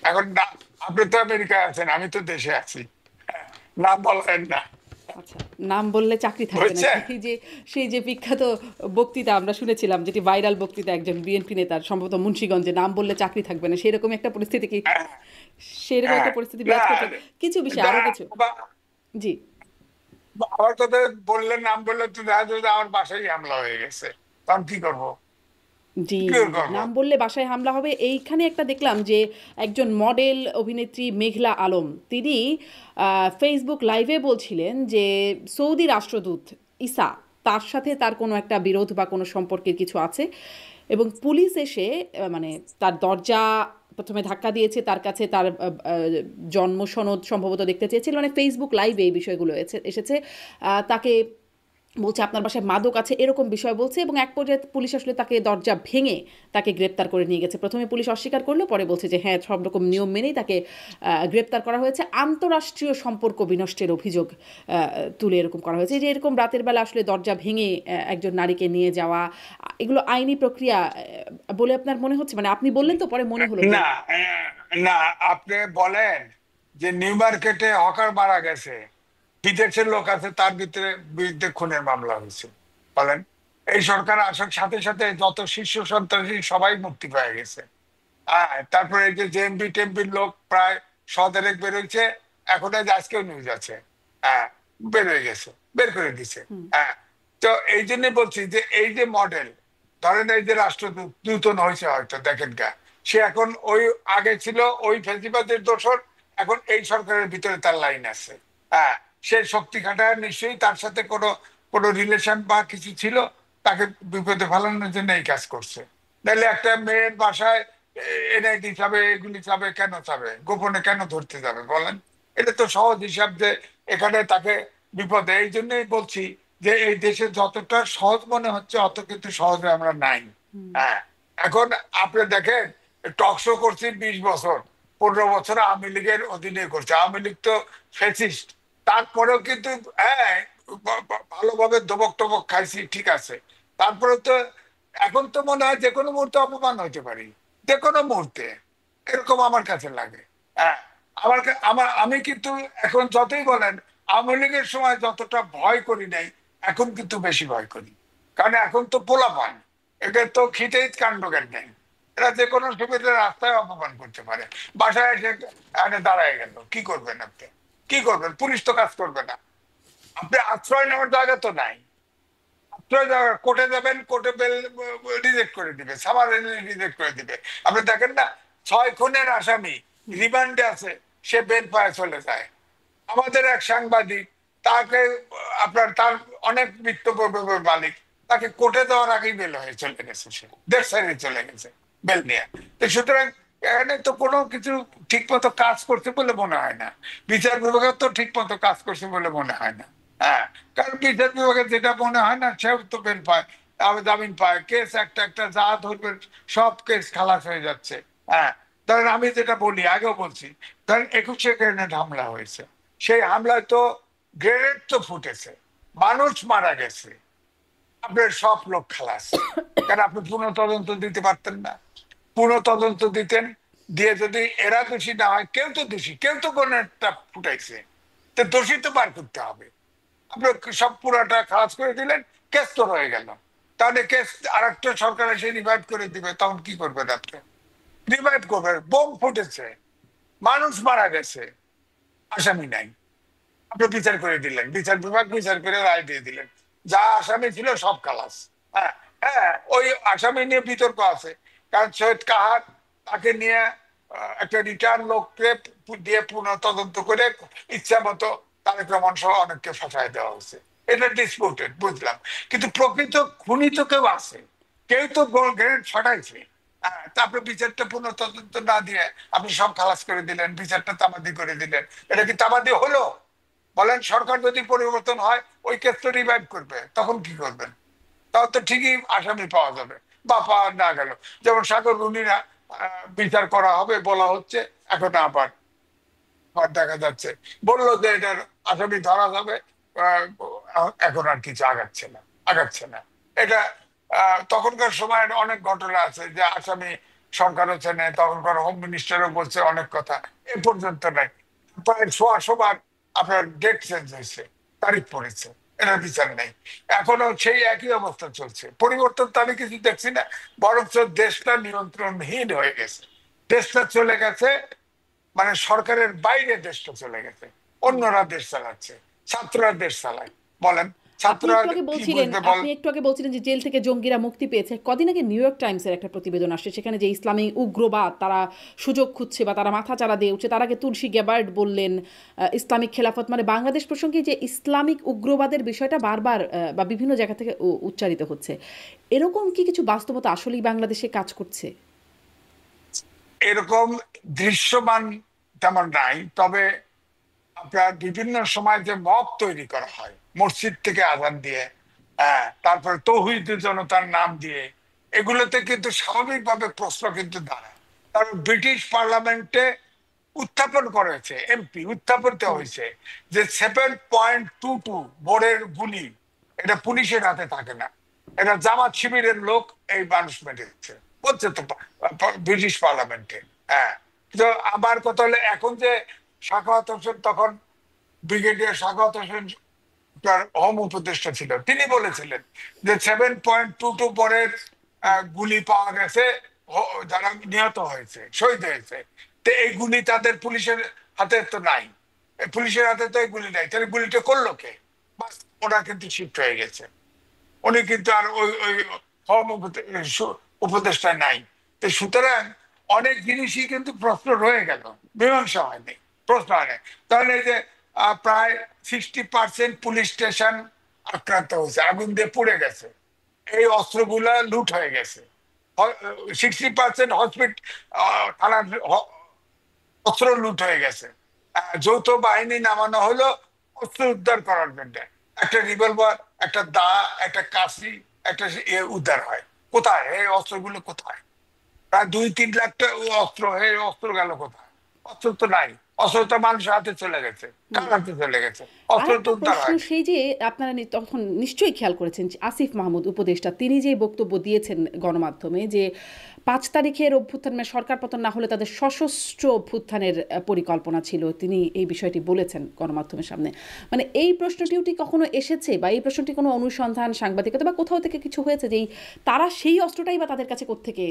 এখন না, আপনি তো আমেরিকায় আছেন, আমি তো দেশে আছি। হ্যাঁ, নাম বলেন না, আচ্ছা, নাম বললে চাকরি থাকবে না, বুঝছেন? সেই যে বিখ্যাত বক্তৃতা আমরা শুনেছিলাম, যেটি ভাইরাল বক্তৃতা একজন বিএনপি নেতার, সম্ভবত মুন্সিগঞ্জে, নাম বললে চাকরি থাকবে না, সেরকম একটা পরিস্থিতি কি, হ্যাঁ, সেরকম হ্যাঁ, একটা পরিস্থিতি না, বিরাজ করছে? কিছু বিষয়, না, আরো কিছু। জি আমার কথা বললেন, নাম বললে তো দেখা যাবে যে আমার বাসায় হামলা হয়ে গেছে, তখন কি করবো? জি, কি করবো? নাম বললে বাসায় হামলা হবে। এইখানে একটা দেখলাম যে একজন মডেল অভিনেত্রী মেঘলা আলম, তিনি ফেসবুক লাইভে বলছিলেন যে সৌদি রাষ্ট্রদূত ইসা, তার সাথে তার কোনো একটা বিরোধ বা কোনো সম্পর্কের কিছু আছে, এবং পুলিশ এসে মানে তার দরজা প্রথমে ধাক্কা দিয়েছে, তার কাছে তার জন্ম সনদ সম্ভবত দেখতে চেয়েছিল। মানে ফেসবুক লাইভে এই বিষয়গুলো এসেছে। তাকে বলছে আপনার বাসায় মাদক আছে এরকম বিষয় বলছে, এবং এক পর্যায়ে পুলিশ আসলে তাকে দরজা ভেঙে তাকে গ্রেপ্তার করে নিয়ে গেছে। প্রথমে পুলিশ অস্বীকার করলো, পরে বলছে যে হ্যাঁ সব রকম নিয়ম মেনেই তাকে গ্রেপ্তার করা হয়েছে। আন্তরাষ্ট্রীয় সম্পর্ক বিনষ্টের অভিযোগ তুলে এরকম করা হয়েছে। এই যে এরকম রাতের বেলা আসলে দরজা ভেঙে একজন নারীকে নিয়ে যাওয়া, এগুলো আইনি প্রক্রিয়া বলে আপনার মনে হচ্ছে? মানে আপনি বললেন তো পরে মনে হলো যে না না, আপনি বলেন যে নিউ মার্কেটে হকার মারা গেছে, বিদেশের লোক আছে তার ভিতরে বিরুদ্ধে খুনের মামলা হয়েছে, বলেন এই সরকার আসার সাথে সাথে যত শীর্ষ সন্ত্রাসী সবাই মুক্তি পেয়ে গেছে। হ্যাঁ, তারপরে এই যে জেএমবি টেমবির লোক প্রায় শদেরেক বেরোচ্ছে, এখন এই যে আজকেও নিউজ আছে। হ্যাঁ, বের হয়ে গেছে, বের করে দিছে। হ্যাঁ, তো এই জন্য বলছি যে এই যে মডেল, ধরেন এই যে রাষ্ট্রদূত নূতন হয়েছে হয়তো, দেখেন গা, সে এখন ওই আগে ছিল ওই ফেসিবাদের দোসর, এখন এই সরকারের ভিতরে তার লাইন আছে। হ্যাঁ, সে শক্তি খাটায় নিশ্চয়ই তার সাথে কোনো কোনো রিলেশন বা কিছু ছিল, তাকে বিপদে ফেলানোর জন্য এই কাজ করছে। নাহলে একটা মেয়ের বাসায় এনআইডি চাবে, এগুলি চাবে, কেন চাবে, গোপনে কেন ধরতে যাবে বলেন? এটা তো সহজ হিসাব যে এখানে তাকে বিপদে। এই জন্যই বলছি যে এই দেশে যতটা সহজ মনে হচ্ছে অত কিন্তু সহজে আমরা নাই। হ্যাঁ, এখন আপনি দেখেন, টকশো করছি 20 বছর, 15 বছর আওয়ামী লীগের অধীনে করছে। আওয়ামী লীগ তো ফ্যাসিস্ট, তারপরেও কিন্তু হ্যাঁ ভালোভাবে দবক টবক খাইছি, ঠিক আছে। তারপরে তো এখন তো মনে হয় যে কোনো মুহূর্তে অপমান হইতে পারি, যে কোনো মুহূর্তে, এরকম আমার কাছে লাগে। হ্যাঁ, আমি কিন্তু এখন যতই বলেন আওয়ামী লীগের সময় যতটা ভয় করি নাই, এখন কিন্তু বেশি ভয় করি। কারণ এখন তো পোলাপান, এদের তো খিটেই কাণ্ড জ্ঞান নেই। এরা যে কোনো সুবিধা রাস্তায় অপমান করতে পারে, বাসায় এসে এখানে দাঁড়ায় গেল, কি করবেন আপনি? কি করবেন? পুলিশ তো কাজ করবে না। আপনি আশ্রয় নেওয়ার জায়গা তো নাই। কোর্টে যাবেন, কোর্টে বেল রিজেক্ট করে দিবে, সামার রিজেক্ট করে দিবে। আপনি দেখেন না, 6 খুনের আসামি রিমান্ডে আছে, সে বেল পায়ে চলে যায়। আমাদের এক সাংবাদিক, তাকে আপনার তার অনেক বিত্ত মালিক, তাকে কোর্টে দেওয়ার আগেই বেল হয়ে চলে গেছে, সে দেশ ছেড়ে চলে গেছে বেল নিয়ে। তো সুতরাং এখানে তো কোনো কিছু ঠিক মতো কাজ করছে বলে মনে হয় না। বিচার বিভাগের তো ঠিক মতো কাজ করছে বলে মনে হয় না। হ্যাঁ, কারণ বিচার বিভাগের যেটা মনে হয় না, সেও তো বেল পায়, আবার জামিন পায়, কেস একটা একটা যা ধরবেন সব কেস খালাস হয়ে যাচ্ছে। হ্যাঁ, ধরেন আমি যেটা বলি, আগেও বলছি, ধরেন 21শে গ্রেনেড হামলা হয়েছে, সেই হামলায় তো গ্রেনেড তো ফুটেছে, মানুষ মারা গেছে, আপনার সব লোক খালাস। কারণ আপনি পুনঃ তদন্ত দিতে পারতেন না। পুনঃ তদন্ত দিতেন, দিয়ে যদি এরা দোষী না হয়, কেউ তো দোষী, কেউ তো কোনো একটা ফুটাইছে, তো দোষী তো বার করতে হবে। আপনার সব পুরাটা খালাস করে দিলেন, কেস তো রয়ে গেল। তাহলে কেস আর একটা সরকার এসে রিভাইভ করে দিবে, তখন কি করবেন আপনি? রিভাইভ করবেন? বোম ফুটেছে, মানুষ মারা গেছে, আসামি নাই, আপনি বিচার করে দিলেন, বিচার বিভাগ বিচার করে রায় দিয়ে দিলেন, যা আসামি ছিল সব খালাস। হ্যাঁ, হ্যাঁ, ওই আসামি নিয়ে বিতর্ক আছে, কারণ সৈয়দ কাহার, তাকে নিয়ে একটা রিটার্ন লোককে দিয়ে পুনঃ তদন্ত করে ইচ্ছা মতো তারেক রহমান সহ অনেককে ফাঁসাই দেওয়া হয়েছে। এটা ডিসপুটেড, বুঝলাম। কিন্তু প্রকৃত খুনি তো কেউ আছে, কেউ তো গ্রেনেড ফাটাইছে। হ্যাঁ, তারপরে বিচারটা পুনঃ তদন্ত না দিয়ে আপনি সব খালাস করে দিলেন, বিচারটা তামাদি করে দিলেন। এটা কি তামাদি হলো? বলেন, সরকার যদি পরিবর্তন হয়, ওই কেস তো রিভাইভ করবে, তখন কি করবেন? তখন তো ঠিকই আসামি পাওয়া যাবে, বা পাওয়া না গেল। যেমন সাগর রুনিরা বিচার করা হবে বলা হচ্ছে, এখন আবার আবার দেখা যাচ্ছে বললো যে এটার আসামি ধরা যাবে, এখন আর কিছু আগাচ্ছে না এটা। তখনকার সময় অনেক ঘটনা আছে যে আসামি সরকারও চেনে, তখনকার হোম মিনিস্টারও বলছে অনেক কথা, এ পর্যন্ত নাই। প্রায় 100 বার আপনার ডেট চেঞ্জ হয়েছে, তারিখ পড়েছে, এটার বিচার নেই। এখনো সেই একই অবস্থা চলছে, পরিবর্তন তো আমি কিছু দেখছি না। বরঞ্চ দেশটা নিয়ন্ত্রণহীন হয়ে গেছে, দেশটা চলে গেছে, মানে সরকারের বাইরে দেশটা চলে গেছে, অন্যরা দেশ চালাচ্ছে, ছাত্ররা দেশ চালায়। বলেন, ছাত্ররা কি বুঝবে বল? আপনি একটু আগে বলছিলেন যে জেল থেকে জঙ্গিরা মুক্তি পেয়েছে। কদিন আগে নিউ ইয়র্ক টাইমসের একটা প্রতিবেদন আসছে, সেখানে যে ইসলামী উগ্রবাদ তারা সুযোগ খুঁজছে বা তারা মাথা চারা দিয়ে উঠছে। তার আগে তুলসী গ্যাবার্ড বললেন ইসলামিক খেলাফত, মানে বাংলাদেশ প্রসঙ্গে যে ইসলামিক উগ্রবাদের বিষয়টা বারবার বা বিভিন্ন জায়গা থেকে উচ্চারিত হচ্ছে। এরকম কি কিছু বাস্তবতা আসলেই বাংলাদেশে কাজ করছে? এরকম দৃশ্যমান তেমন নাই, তবে আপনার বিভিন্ন সময় যে মব তৈরি করা হয়, মসজিদ থেকে আজান দিয়ে, হ্যাঁ, তারপরে তৌহিদুল জনতার নাম দিয়ে, এগুলোতে কিন্তু স্বাভাবিকভাবে প্রশ্ন কিন্তু দাঁড়ায়। কারণ ব্রিটিশ পার্লামেন্টে উত্থাপন করেছে, এমপি উত্থাপন হুম। হয়েছে যে 7.22 বোরের গুলি এটা পুলিশের হাতে থাকে না, এটা জামাত শিবিরের লোক এই মানুষ মেরেছে, বলছে তো ব্রিটিশ পার্লামেন্টে। হ্যাঁ, তো আমার কথা হলো এখন যে সাখাওয়াত হোসেন, তখন ব্রিগেডিয়ার সাখাওয়াত হোসেন তার হোম উপদেষ্টা ছিল, তিনি বলেছিলেন যে 7.22 পরের গুলি পাওয়া গেছে, যারা নিহত হয়েছে, শহীদ হয়েছে। তো এই গুলি তাদের পুলিশের হাতে তো নাই, পুলিশের হাতে তো এই গুলি নাই, তাহলে গুলিটা করলো কে? বাস, ওরা কিন্তু শিফট হয়ে গেছে, উনি কিন্তু আর ওই ওই হোম উপদেষ্টা নাই। তো সুতরাং অনেক জিনিসই কিন্তু প্রশ্ন রয়ে গেল, মীমাংসা হয়নি, প্রশ্ন হয়নি। তাহলে এই যে প্রায় 60% পুলিশ স্টেশন আক্রান্ত হয়েছে, আগুন দিয়ে পুড়ে গেছে, এই অস্ত্রগুলা লুট হয়ে গেছে, 60% হসপিটাল থানার অস্ত্র লুট হয়ে গেছে। যৌথ বাহিনী নামানো হলো অস্ত্র উদ্ধার করার জন্য, একটা রিভলভার, একটা দা, একটা কাশি, একটা উদ্ধার হয়। কোথায় এই অস্ত্রগুলো? কোথায়? প্রায় 2-3 লাখ অস্ত্র, এই অস্ত্র গেল কোথায়? অস্ত্র তো নাই, অস্ত্র তো মানুষের হাতে চলে গেছে, কার হাতে চলে গেছে? আর অস্ত্র তো একটা উদ্ধার প্রশ্ন, হয়নি। সেই যে আপনারা তখন নিশ্চয়ই খেয়াল করেছেন যে আসিফ মাহমুদ উপদেষ্টা তিনি যে বক্তব্য দিয়েছেন গণমাধ্যমে যে 5 তারিখের অভ্যুত্থান, মানে সরকার পতন না হলে তাদের সশস্ত্র অভ্যুত্থানের পরিকল্পনা ছিল, তিনি এই বিষয়টি বলেছেন গণমাধ্যমের সামনে। মানে এই প্রশ্নটিও কি কখনো এসেছে, বা এই প্রশ্নটি কোনো অনুসন্ধান, সাংবাদিকতা বা কোথাও থেকে কিছু হয়েছে যে তারা সেই অস্ত্রটাই বা তাদের কাছে কোত্থেকে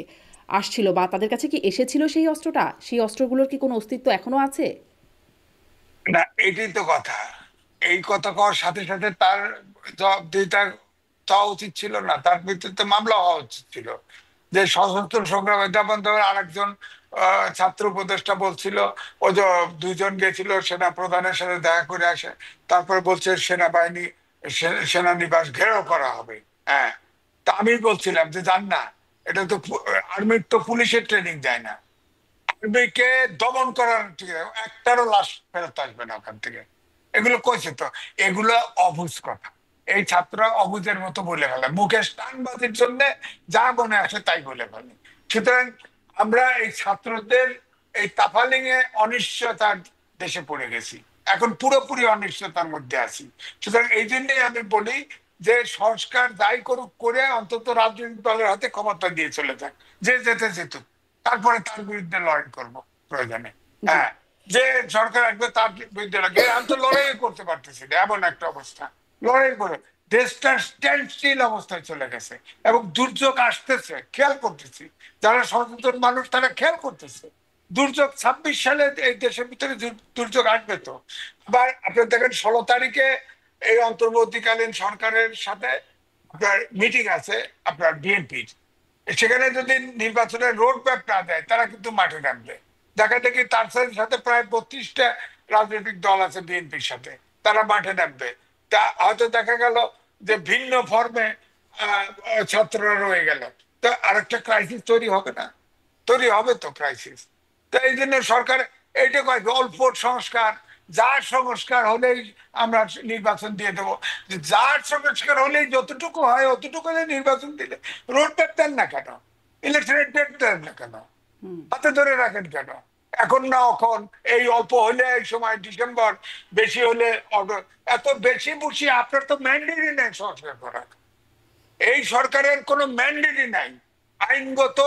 আসছিল, বা তাদের কাছে কি এসেছিল সেই অস্ত্রটা, সেই অস্ত্রগুলোর কি কোনো অস্তিত্ব এখনো আছে? না, এটাই তো কথা। এই কথা কওয়ার সাথে সাথে তার জবাবদিহিতা চাওয়া উচিত ছিল না? তার বিরুদ্ধে মামলা হওয়া উচিত ছিল। যে সশস্ত্র সংগ্রামে, যেমন ধরেন আরেকজন ছাত্র উপদেষ্টা বলছিল, ও যে 2 জন গেছিল সেনা প্রধানের সাথে দেখা করে আসে, তারপরে বলছে সেনাবাহিনী, সেনানিবাস ঘেরাও করা হবে। হ্যাঁ, তা আমি বলছিলাম যে যান না, এটা তো আর্মির তো পুলিশের ট্রেনিং দেয় না, আর্মিকে দমন করার, ঠিক আছে, একটারও লাশ ফেরত আসবে না ওখান থেকে। এগুলো কইছে তো, এগুলো অবুঝ কথা। এই ছাত্ররা অবুঝের মতো বলে ফেলে, মুখে টানবাজির জন্য যা মনে আসে তাই বলে ফেলে। সুতরাং আমরা এই ছাত্রদের এই তাফালিং এ অনিশ্চয়তার দেশে পড়ে গেছি, এখন পুরোপুরি অনিশ্চয়তার মধ্যে আছি। সুতরাং এই জন্যই আমি বলি যে সংস্কার যাই করুক, করে অন্তত রাজনৈতিক দলের হাতে ক্ষমতা দিয়ে চলে যাক, যে যেতে যেত, তারপরে তার বিরুদ্ধে লড়াই করব প্রয়োজনে। জি। হ্যাঁ, যে সরকার আসবে তার বিরুদ্ধে লাগে, আমি তো লড়াই করতে পারতেছি না, এমন একটা অবস্থা। লড়াই করে দেশটা স্ট্যান্ড স্টিল অবস্থায় চলে গেছে, এবং দুর্যোগ আসতেছে, খেয়াল করতেছি। যারা সচেতন মানুষ তারা খেয়াল করতেছে দুর্যোগ 26 সালে এই দেশের ভিতরে দুর্যোগ আসবে তো। আবার আপনি দেখেন 16 তারিখে এই অন্তর্বর্তীকালীন সরকারের সাথে আপনার মিটিং আছে, আপনার বিএনপির। সেখানে যদি নির্বাচনের রোড ম্যাপ না দেয়, তারা কিন্তু মাঠে নামবে। দেখা দেখি তার সাথে প্রায় 32টা রাজনৈতিক দল আছে বিএনপির সাথে, তারা মাঠে নামবে। তা হয়তো দেখা গেল যে ভিন্ন ফর্মে ছাত্ররা রয়ে গেল, তা আরেকটা ক্রাইসিস তৈরি হবে না? তৈরি হবে তো ক্রাইসিস। তো এই জন্য সরকার এইটা কয় অল্প সংস্কার, যার সংস্কার হলেই আমরা নির্বাচন দিয়ে দেবো। যার সংস্কার হলেই যতটুকু হয় অতটুকু হলে নির্বাচন দিলে রোড ম্যাপ দেন না কেন? ইলেকশনের ডেট দেন না কেন? হাতে ধরে রাখেন কেন? এখন না এখন, এই অল্প হলে এই সময় ডিসেম্বর, বেশি হলে এত বেশি বুঝি, আপনার তো ম্যান্ডেটই নেই সংস্কার করার। এই সরকারের কোনো ম্যান্ডেটই নাই, আইনগত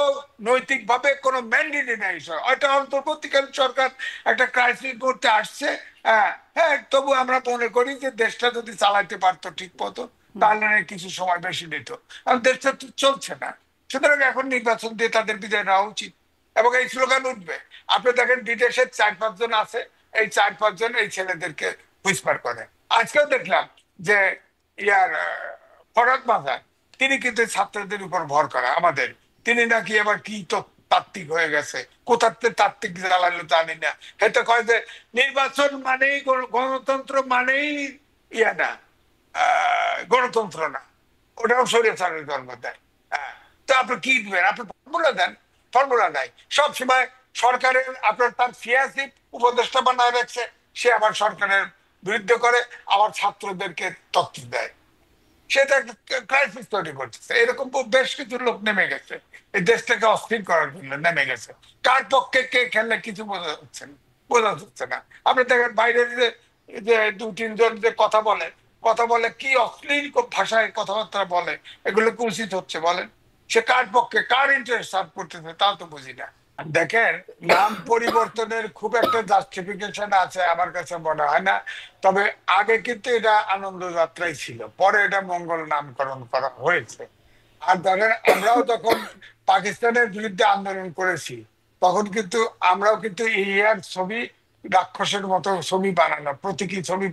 নৈতিক ভাবে কোনো ম্যান্ডেটই নাই। এটা অন্তর্বর্তীকালীন সরকার একটা ক্রাইসিস করতে আসছে। হ্যাঁ হ্যাঁ, তবু আমরা মনে করি যে দেশটা যদি চালাইতে পারতো ঠিক মতো, তাহলে কিছু সময় বেশি নিত। আর দেশটা তো চলছে না। সুতরাং এখন নির্বাচন দিয়ে তাদের বিদায় নেওয়া উচিত, এবং এই স্লোগান উঠবে। আপনি দেখেন বিদেশের 4-5 জন আছে, এই 4-5 জন এই ছেলেদেরকে হুইসপার করে। আজকেও দেখলাম যে ইয়ার ফরাদ মাজার, তিনি কিন্তু ছাত্রদের উপর ভর করা আমাদের, তিনি নাকি এবার কি তো তাত্ত্বিক হয়ে গেছে, কোথাতে তাত্ত্বিক জ্বালালো জানি না। এটা কয় যে নির্বাচন মানেই গণতন্ত্র মানেই ইয়া না, গণতন্ত্র না, ওটাও স্বৈরাচারের জন্ম দেয়। হ্যাঁ, তো আপনি কি দিবেন? আপনি ফর্মুলা দেন, ফর্মুলা নাই। সবসময় সরকারের আপনার তার সিয়াসি উপদেষ্টা বানায় রাখছে, সে আবার সরকারের বিরুদ্ধে করে, আবার ছাত্রদেরকে তথ্য দেয়। সেটা একটা ক্রাইসিস তৈরি করতেছে। এরকম বেশ কিছু লোক নেমে গেছে এই দেশটাকে অস্থির করার জন্য, নেমে গেছে। কার পক্ষে কে খেলে কিছু বোঝা যাচ্ছে না, বোঝা যাচ্ছে না। আপনি দেখেন বাইরের যে যে দু তিনজন যে কথা বলে, কথা বলে কি অশ্লীল ভাষায় কথাবার্তা বলে, এগুলো কি উচিত হচ্ছে বলেন? সে কার পক্ষে, কার ইন্টারেস্ট সার্ভ করতেছে তাও তো বুঝি না। দেখেন, নাম পরিবর্তনের খুব একটা জাস্টিফিকেশন আছে আমার কাছে মনে হয় না। তবে আগে কিন্তু এটা আনন্দ যাত্রাই ছিল, পরে এটা মঙ্গল নামকরণ করা হয়েছে। আর ধরেন আমরাও যখন পাকিস্তানের বিরুদ্ধে আন্দোলন করেছি, তখন কিন্তু আমরাও কিন্তু ইয়ার ছবি, রাক্ষসের মতো ছবি বানানো, প্রতীকী ছবি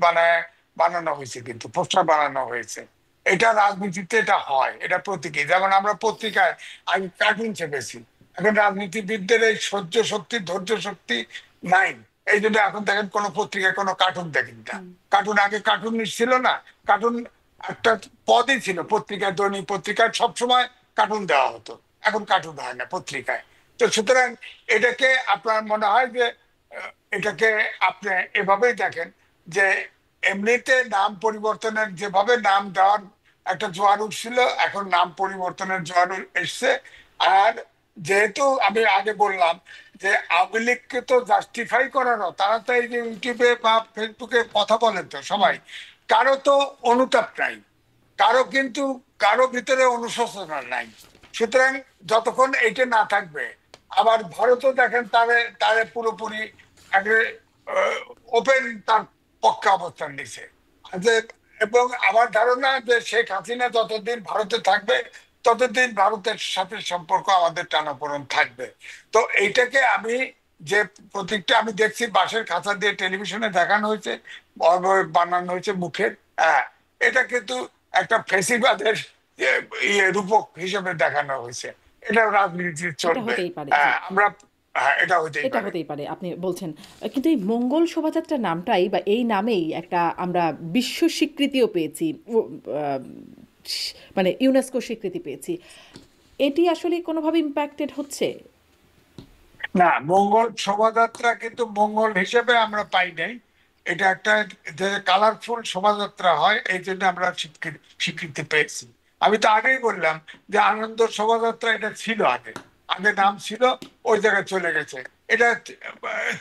বানানো হয়েছে, কিন্তু পোস্টার বানানো হয়েছে। এটা রাজনীতিতে এটা হয়, এটা প্রতীকী। যেমন আমরা পত্রিকায় আগে কার্টুন ছেপেছি, এখন রাজনীতিবিদদের এই সহ্য শক্তি, ধৈর্য শক্তি নাই। এই জন্য এখন দেখেন কোনো পত্রিকায় কোনো কার্টুন দেখেন না। কার্টুন, আগে কার্টুন ছিল না, কার্টুন একটা পদই ছিল পত্রিকায়, দৈনিক পত্রিকায় সবসময় কার্টুন দেওয়া হতো। এখন কার্টুন হয় না পত্রিকায়। তো সুতরাং এটাকে আপনার মনে হয় যে এটাকে আপনি এভাবেই দেখেন যে এমনিতে নাম পরিবর্তনের যেভাবে নাম দেওয়ার একটা জোয়ার উঠছিল, এখন নাম পরিবর্তনের জোয়ার এসছে। আর যেহেতু আমি আগে বললাম যে আওয়ামী লীগকে তো জাস্টিফাই করানো, তারা তো এই যে ইউটিউবে বা ফেসবুকে কথা বলেন তো সবাই, কারো তো অনুতাপ নাই, কারো কিন্তু কারো ভিতরে অনুশোচনা নাই। সুতরাং যতক্ষণ এইটা না থাকবে, আবার ভারতও দেখেন তারে তারে পুরোপুরি আগে ওপেন তার পক্ষে অবস্থান নিছে যে। এবং আমার ধারণা যে শেখ হাসিনা যতদিন ভারতে থাকবে, ততদিন ভারতের সাথে সম্পর্ক আমাদের টানাপোড়েন থাকবে। তো এইটাকে আমি যে প্রতীকটা আমি দেখছি বাঁশের খাঁচা দিয়ে টেলিভিশনে দেখানো হয়েছে, বানানো হয়েছে মুখের, হ্যাঁ, এটা কিন্তু একটা ফেসিবাদের রূপক হিসেবে দেখানো হয়েছে। এটা রাজনীতি এটা চলবে। হতেই পারে, জি। হ্যাঁ, আমরা, হ্যাঁ, এটা হতেই এটা পারে। হতেই পারে আপনি বলছেন। কিন্তু এই মঙ্গল শোভাযাত্রা নামটাই বা এই নামেই একটা আমরা বিশ্ব স্বীকৃতিও পেয়েছি, আহ, মানে ইউনেস্কো স্বীকৃতি পেয়েছি। এটি আসলে কোনোভাবে ইম্প্যাক্টেড হচ্ছে? না, মঙ্গল শোভাযাত্রা কিন্তু মঙ্গল হিসেবে আমরা পাই নাই। এটা একটা যে কালারফুল শোভাযাত্রা হয়, এই জন্য আমরা স্বীকৃতি পেয়েছি। আমি তো আগেই বললাম যে আনন্দ শোভাযাত্রা এটা ছিল আগে, আগে নাম ছিল, ওই জায়গায় চলে গেছে। এটা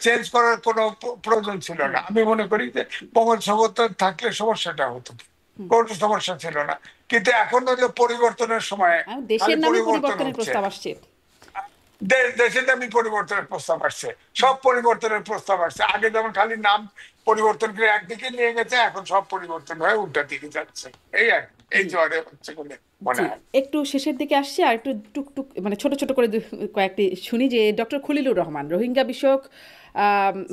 চেঞ্জ করার কোনো প্রয়োজন ছিল হুম। না। আমি মনে করি যে মঙ্গল শোভাযাত্রা থাকলে সমস্যাটা হতো কি? হুম। কোনো সমস্যা ছিল না। কিন্তু এখন হলো পরিবর্তনের সময় খালি দেশের নামে পরিবর্তন পরিবর্তনের হচ্ছে। প্রস্তাব আসছে। দেশের নামই পরিবর্তনের প্রস্তাব আসছে, সব পরিবর্তনের প্রস্তাব আসছে। আগে যেমন খালি নাম পরিবর্তন করে একদিকে নিয়ে গেছে, এখন সব পরিবর্তন হয়ে উল্টা দিকে যাচ্ছে। এই আর কি, এই জি, জ্বরে হচ্ছে বলে মনে জি। হয়। একটু শেষের দিকে আসছি, আর একটু টুকটুক মানে ছোট ছোট করে কয়েকটি শুনি। যে ডক্টর খলিলুর রহমান রোহিঙ্গা বিষয়ক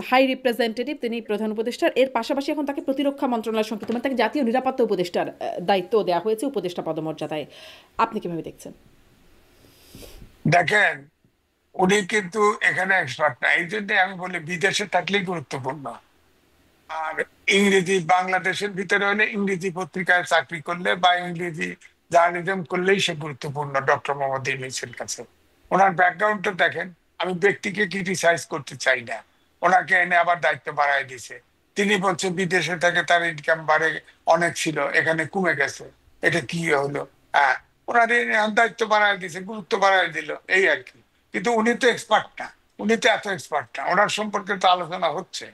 হাই রিপ্রেজেন্টেটিভ, তিনি প্রধান উপদেষ্টার, এর পাশাপাশি এখন তাকে প্রতিরক্ষা মন্ত্রণালয় সংযুক্ত, মানে তাকে জাতীয় নিরাপত্তা উপদেষ্টার দায়িত্ব দেওয়া হয়েছে, উপদেষ্টা পদমর্যাদায়। আপনি কিভাবে দেখছেন? দেখেন, উনি কিন্তু এখানে এক্সপার্ট না, এই জন্য আমি বলি বিদেশে থাকলেই গুরুত্বপূর্ণ। আর ইংরেজি, বাংলাদেশের ভিতরে হলে ইংরেজি পত্রিকায় চাকরি করলে বা ইংরেজি জার্নালিজম করলেই সে গুরুত্বপূর্ণ ডক্টর মোহাম্মদ ইউনূসের কাছে। ওনার ব্যাকগ্রাউন্ডটা দেখেন। আমি ব্যক্তিকে ক্রিটিসাইজ করতে চাই না, ওনাকে এনে আবার দায়িত্ব বাড়ায় দিছে। তিনি বলছে বিদেশে থেকে তার ইনকাম বাড়ে অনেক ছিল, এখানে কমে গেছে, এটা কি হলো? হ্যাঁ, ওনার দায়িত্ব বাড়ায় দিছে, গুরুত্ব বাড়ায় দিল, এই আর কি। কিন্তু উনি তো এক্সপার্ট না, উনি তো এত এক্সপার্ট না, ওনার সম্পর্কে তো আলোচনা হচ্ছে।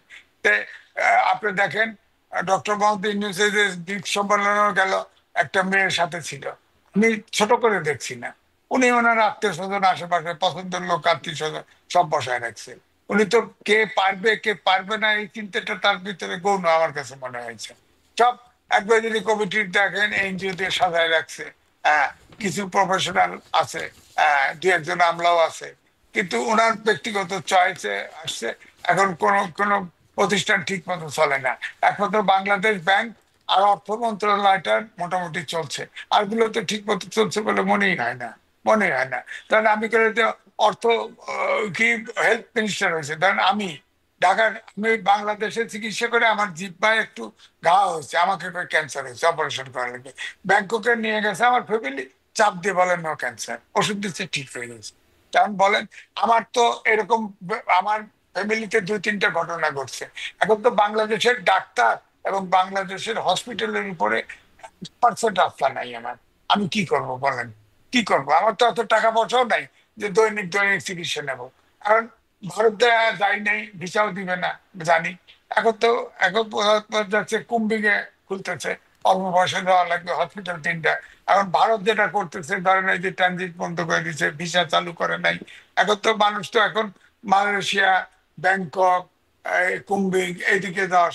আপনি দেখেন, ডক্টর মোহাম্মদ ইউনূসের যে দ্বীপ সম্মেলনও গেল, একটা মেয়ের সাথে ছিল। আমি ছোট করে দেখছি না, উনি ওনার আত্মীয় স্বজন, আশেপাশে পছন্দের লোক, আত্মীয় স্বজন সব বসায় রাখছে। উনি তো কে পারবে কে পারবে না এই চিন্তাটা তার ভিতরে গৌণ আমার কাছে মনে হয়েছে। সব একবার যদি কমিটির দেখেন, এনজিও দিয়ে সাজায় রাখছে। হ্যাঁ, কিছু প্রফেশনাল আছে, দু একজন আমলাও আছে, কিন্তু ওনার ব্যক্তিগত চয়েসে আসছে। এখন কোন কোন প্রতিষ্ঠান ঠিক মতো চলে না, একমাত্র বাংলাদেশ ব্যাংক আর অর্থ মন্ত্রণালয়টা মোটামুটি চলছে, আর গুলো তো ঠিক মতো চলছে বলে মনেই হয় না, মনেই হয় না। কারণ আমি করে যে অর্থ কি হেলথ মিনিস্টার হয়েছে, ধরেন আমি ঢাকার, আমি বাংলাদেশে চিকিৎসা করে আমার জিহ্বায় একটু ঘা হয়েছে, আমাকে ক্যান্সার হয়েছে, অপারেশন করার লাগে ব্যাংককে নিয়ে গেছে আমার ফ্যামিলি, চাপ দিয়ে বলেন নো ক্যান্সার, ওষুধ দিচ্ছে, ঠিক হয়ে গেছে। কারণ বলেন, আমার তো এরকম আমার ফ্যামিলিতে দুই তিনটা ঘটনা ঘটছে। এখন তো বাংলাদেশের ডাক্তার এবং বাংলাদেশের হসপিটালের উপরে পার্সেন্ট রাস্তা নাই আমার। আমি কি করব বলেন? কি করব? আমার তো অত টাকা পয়সাও নাই যে দৈনিক দৈনিক চিকিৎসা নেব। কারণ ভারতে যাই নাই, ভিসাও দিবে না জানি। এখন তো এখন যাচ্ছে কুম্বিকে খুলতেছে, অল্প বয়সে দেওয়া লাগবে হসপিটাল 3টা। এখন ভারত যেটা করতেছে, ধরেন এই যে ট্রানজিট বন্ধ করে দিচ্ছে, ভিসা চালু করে নাই। এখন তো মানুষ তো এখন মালয়েশিয়া, ব্যাংকক, কুম্বিং এইদিকে যাওয়ার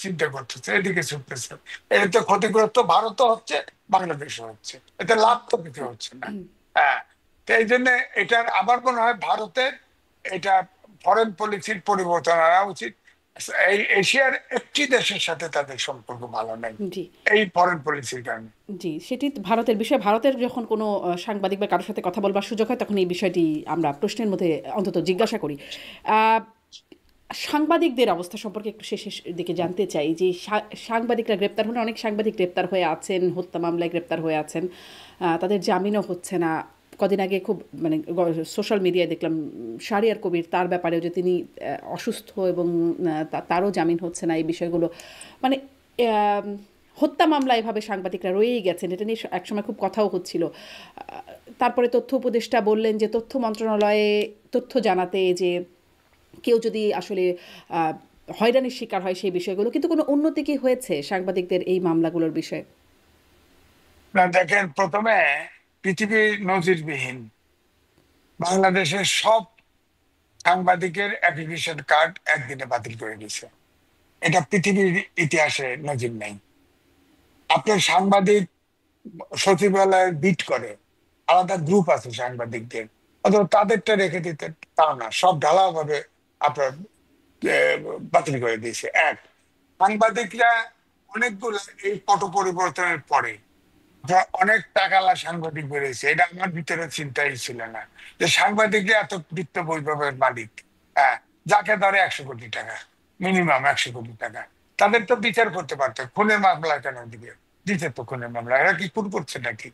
চিন্তা করতেছে, এদিকে ছুটতেছে। এতে ক্ষতিগ্রস্ত ভারতও হচ্ছে, বাংলাদেশও হচ্ছে, এতে লাভ তো কিছু হচ্ছে না। হ্যাঁ, তো এই জন্য এটার আমার মনে হয় ভারতের এটা ফরেন পলিসির পরিবর্তন আনা উচিত। এই এশিয়ার একটি দেশের সাথে তাদের সম্পর্ক ভালো নেই জি, এই ফরেন পলিসির কারণে। জি, সেটি ভারতের বিষয়। ভারতের যখন কোনো সাংবাদিক বা কারোর সাথে কথা বলবার সুযোগ হয় তখন এই বিষয়টি আমরা প্রশ্নের মধ্যে অন্তত জিজ্ঞাসা করি। আহ, সাংবাদিকদের অবস্থা সম্পর্কে একটু শেষের দিকে জানতে চাই যে সাংবাদিকরা গ্রেপ্তার হলে, অনেক সাংবাদিক গ্রেপ্তার হয়ে আছেন, হত্যা মামলায় গ্রেপ্তার হয়ে আছেন, তাদের জামিনও হচ্ছে না। কদিন আগে খুব মানে সোশ্যাল মিডিয়ায় দেখলাম শাহরিয়ার কবির, তার ব্যাপারেও যে তিনি অসুস্থ এবং তারও জামিন হচ্ছে না। এই বিষয়গুলো মানে আহ, হত্যা মামলা এভাবে সাংবাদিকরা রয়েই গেছেন, এটা নিয়ে একসময় খুব কথাও হচ্ছিল। তারপরে তথ্য উপদেষ্টা বললেন যে তথ্য মন্ত্রণালয়ে তথ্য জানাতে, যে কেউ যদি আসলে হয়রানির শিকার হয় সেই বিষয়গুলো, কিন্তু কোনো উন্নতি কি হয়েছে সাংবাদিকদের এই মামলাগুলোর বিষয়ে? না, দেখেন, প্রথমে পৃথিবীর নজিরবিহীন বাংলাদেশের সব সাংবাদিকের অ্যাপ্লিকেশন কার্ড একদিনে বাতিল করে দিয়েছে। এটা পৃথিবীর ইতিহাসে নজির নেই। আপনার সাংবাদিক সচিবালয়ে বিট করে, আলাদা গ্রুপ আছে সাংবাদিকদের, অথবা তাদেরটা রেখে দিতে, তা না, সব ঢালাও ভাবে আপনার আহ, বাতিল করে দিয়েছে। এক, সাংবাদিকরা অনেকগুলো এই পট পরিবর্তনের পরে অনেক টাকালা সাংবাদিক বেরিয়েছে, এটা আমার ভিতরে চিন্তাই ছিল না যে সাংবাদিকরা এত বৃত্ত বৈভবের মালিক। হ্যাঁ, যাকে ধরে 100 কোটি টাকা, মিনিমাম 100 কোটি টাকা, তাদের তো বিচার করতে পারতো। খুনের মামলা কেন দিবে? দিতে তো খুনের মামলা। এরা কি খুন করছে নাকি?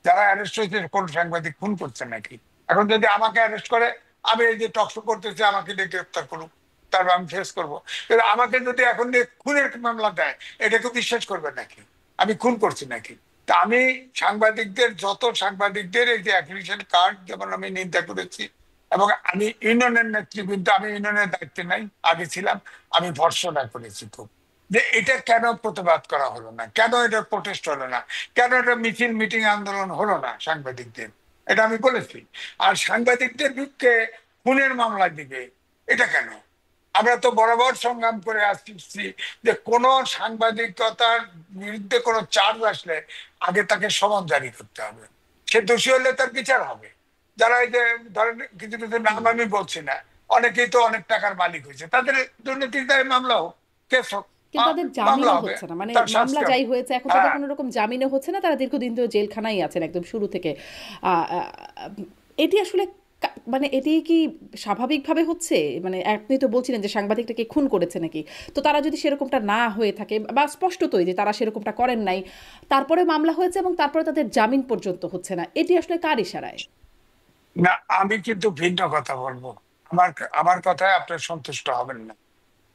যারা অ্যারেস্ট হয়েছে কোন সাংবাদিক খুন করছে নাকি? এখন যদি আমাকে অ্যারেস্ট করে, আমি এই যে টকশো করতেছি, আমাকে দিয়ে গ্রেপ্তার করুক, তারপর আমি ফেস করবো। কিন্তু আমাকে যদি এখন নিয়ে খুনের মামলা দেয়, এটাকে বিশ্বাস করবে নাকি আমি খুন করছি নাকি? তা আমি সাংবাদিকদের, যত সাংবাদিকদের এই যে অ্যাফিলিয়েশন কার্ড, যেমন আমি নিন্দা করেছি। এবং আমি ইউনিয়নের নেতৃবৃন্দ, আমি ইউনিয়নের দায়িত্বে নাই, আগে ছিলাম, আমি ভর্ৎসনা করেছি খুব, যে এটা কেন প্রতিবাদ করা হলো না, কেন এটা প্রোটেস্ট হলো না, কেন এটা মিছিল মিটিং আন্দোলন হলো না সাংবাদিকদের, এটা আমি বলেছি। আর সাংবাদিকদের বিরুদ্ধে খুনের মামলা দিবে, এটা কেন? আমরা তো বরাবর সংগ্রাম করে আসছি যে কোন সাংবাদিকতার বিরুদ্ধে কোনো চার্জ আসলে আগে তাকে সমন জারি করতে হবে, সে দোষী হলে তার বিচার হবে। যারা এই যে ধরেন কিছু কিছু নাম আমি বলছি না, অনেকেই তো অনেক টাকার মালিক হয়েছে, তাদের দুর্নীতির দায়ে মামলা হোক, কেস হোক, কিন্তু তাদের মামলা জামিনও হবে, হচ্ছে না, মানে তার মামলা শাস্তি হবে। যাই হয়েছে এখন তাদের হ্যাঁ, কোনো রকম জামিনও হচ্ছে না, তারা দীর্ঘদিন ধরে জেলখানায় আছেন একদম শুরু থেকে। আহ, আহ, এটি আসলে মানে এটি কি স্বাভাবিকভাবে হচ্ছে? মানে আপনি তো বলছিলেন যে সাংবাদিকটাকে খুন করেছে নাকি, তো তারা যদি সেরকমটা না হয়ে থাকে বা স্পষ্টতই যে তারা সেরকমটা করেন নাই, তারপরে মামলা হয়েছে এবং তারপরে তাদের জামিন পর্যন্ত হচ্ছে না, এটি আসলে কার ইশারায়? না, আমি কিন্তু ভিন্ন কথা বলবো। আমার আমার কথায় আপনার সন্তুষ্ট হবেন না।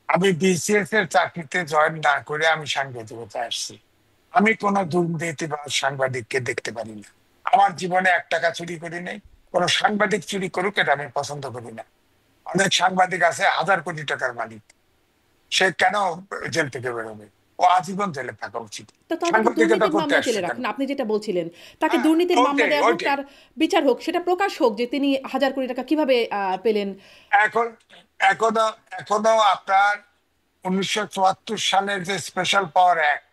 আমি বিসিএস এর চাকরিতে জয়েন না করে আমি সাংবাদিকতায় আসছি। আমি কোনো দুর্নীতি বা সাংবাদিককে দেখতে পারি না। আমার জীবনে 1 টাকা চুরি করি নাই। কোনো সাংবাদিক চুরি করুক, এটা আমি পছন্দ করি না। অনেক সাংবাদিক আছে 1000 কোটি টাকার মালিক, সে কেন জেল থেকে বেরোবে? ও আজীবন জেলে থাকা উচিত। তো তাকে সাংবাদিকতা দুর্নীতির করতে মামলায় আসছে ফেলে কেন? রাখুন, আপনি যেটা বলছিলেন, তাকে হ্যাঁ, দুর্নীতির মামলা ওইটাই দেওয়া হোক, ওইটাই। তার বিচার হোক, সেটা প্রকাশ হোক যে তিনি 1000 কোটি টাকা কিভাবে পেলেন। এখন এখনো এখনো আপনার 1974 সালের যে স্পেশাল পাওয়ার অ্যাক্ট,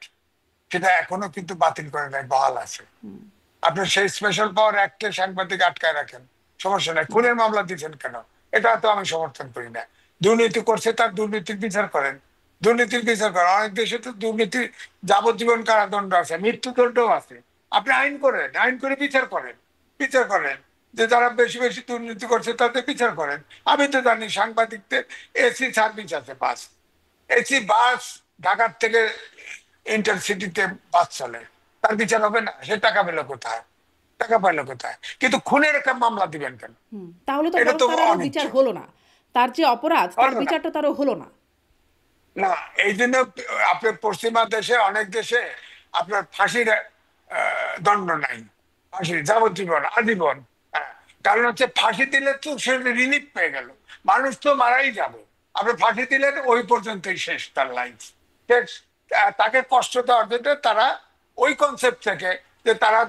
সেটা এখনো কিন্তু বাতিল করে নাই, বহাল আছে। আপনি সেই স্পেশাল পাওয়ার অ্যাক্টে সাংবাদিক আটকায় রাখেন, সমস্যা নাই। খুনের মামলা দিচ্ছেন কেন? এটা তো আমি সমর্থন করি না। দুর্নীতি করছে, তার দুর্নীতির বিচার করেন, দুর্নীতির বিচার করেন। অনেক দেশে তো দুর্নীতির যাবজ্জীবন কারাদণ্ড আছে, মৃত্যুদণ্ডও আছে। আপনি আইন করেন, আইন করে বিচার করেন, বিচার করেন, যে যারা বেশি বেশি দুর্নীতি করছে তাদের বিচার করেন। আমি তো জানি সাংবাদিকদের এসি সার্ভিস আছে, বাস, এসি বাস, ঢাকার থেকে ইন্টারসিটিতে বাস চলে, তার বিচার হবে না? সে টাকা পেলো কোথায়? টাকা পাইলো কোথায়? কিন্তু খুনের একটা মামলা দিবেন কেন? তাহলে তো এটা বরং তো তার আরো অনিচ্ছ। বিচার হলো না, তার যে অপরাধ তার হলো না, বিচারটা তারও হলো না। না, এই জন্য আপনার পশ্চিমা দেশে, অনেক দেশে আপনার ফাঁসির দণ্ড নাই, ফাঁসি যাবজ্জীবন আজীবন। হ্যাঁ, কারণ হচ্ছে ফাঁসি দিলে তো সে রিলিফ পেয়ে গেল, মানুষ তো মারাই যাবে। আপনি ফাঁসি দিলেন ওই পর্যন্তই শেষ তার লাইফ শেষ। তাকে কষ্ট দেওয়ার জন্য তারা ওই কনসেপ্ট থেকে যে তারা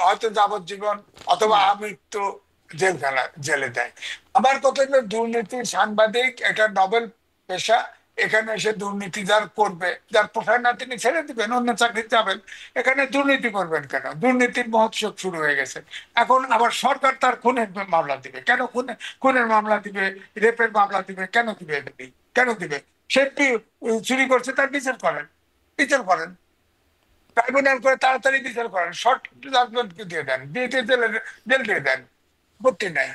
হয়তো যাবজ্জীবন অথবা আমৃত্যু জেলখানা জেলে দেয়। আমার কথা হলো দুর্নীতি সাংবাদিক এটা নবেল পেশা, এখানে এসে দুর্নীতি যার করবে, যার প্রোফাইল না তিনি ছেড়ে দিবেন, অন্য চাকরিতে যাবেন। এখানে দুর্নীতি করবেন কেন? দুর্নীতির মহোৎসব শুরু হয়ে গেছে। এখন আবার সরকার তার খুনের মামলা দিবে কেন? খুনের মামলা দিবে, রেপের মামলা দিবে কেন? দিবে কেন দিবে? সে চুরি করছে, তার বিচার করেন, বিচার করেন, ট্রাইব্যুনাল করে তাড়াতাড়ি বিচার করেন, শর্ট জাজমেন্টকে দিয়ে দেন, দিয়ে জেল দিয়ে দেন, আপত্তি নাই।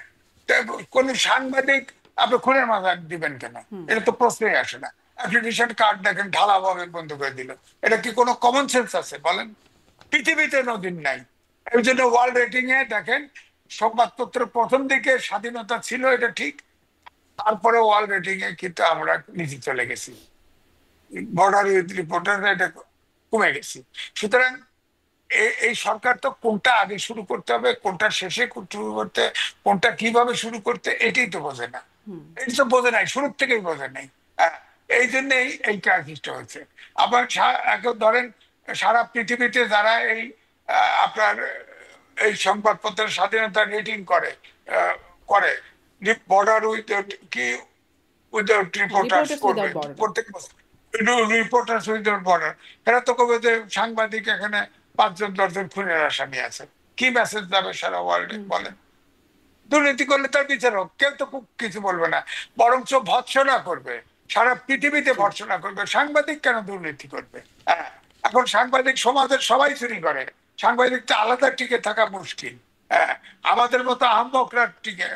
কোন সাংবাদিক আপনি খুনের মামলা দিবেন কেন? এটা তো প্রশ্নই আসে না। অ্যাপ্লিকেশন কার্ড দেখেন ঢালাভাবে বন্ধ করে দিল, এটা কি কোনো কমন সেন্স আছে বলেন? পৃথিবীতে নদীর নাই। এই জন্য ওয়ার্ল্ড রেটিং এ দেখেন সংবাদপত্রের প্রথম দিকে স্বাধীনতা ছিল, এটা ঠিক, তারপরে ওয়ার্ল্ড রেটিং এ কিন্তু আমরা নিচে চলে গেছি, বর্ডার উইথ রিপোর্টার এটা কমে গেছি। সুতরাং এই সরকার তো কোনটা আগে শুরু করতে হবে, কোনটা শেষে শুরু করতে, কোনটা কিভাবে শুরু করতে, এটাই তো বোঝে না। এই তো বোঝে নাই, শুরুর থেকেই বোঝে নাই। এই জন্যই এই ক্রাইসিসটা হচ্ছে। আবার ধরেন সারা পৃথিবীতে যারা এই আপনার এই সংবাদপত্রের স্বাধীনতা রেটিং করে করে বর্ডার উইথ কি উইদাউট রিপোর্টার্স করবে প্রত্যেক বছর, রিপোর্টার্স উইদাউট বর্ডার, এরা তো কবে যে সাংবাদিক এখানে 5-10 খুনের আসামি আছে, কি মেসেজ যাবে সারা ওয়ার্ল্ডে বলেন? দুর্নীতি করলে তার বিচার হোক, কেউ তো কিছু বলবে না, বরঞ্চ ভৎসনা করবে, সারা পৃথিবীতে ভৎসনা করবে। সাংবাদিক কেন দুর্নীতি করবে? হ্যাঁ, এখন সাংবাদিক সমাজের সবাই চুরি করে, সাংবাদিকটা আলাদা টিকে থাকা মুশকিল। হ্যাঁ, আমাদের মতো আহম্মকরা টিকে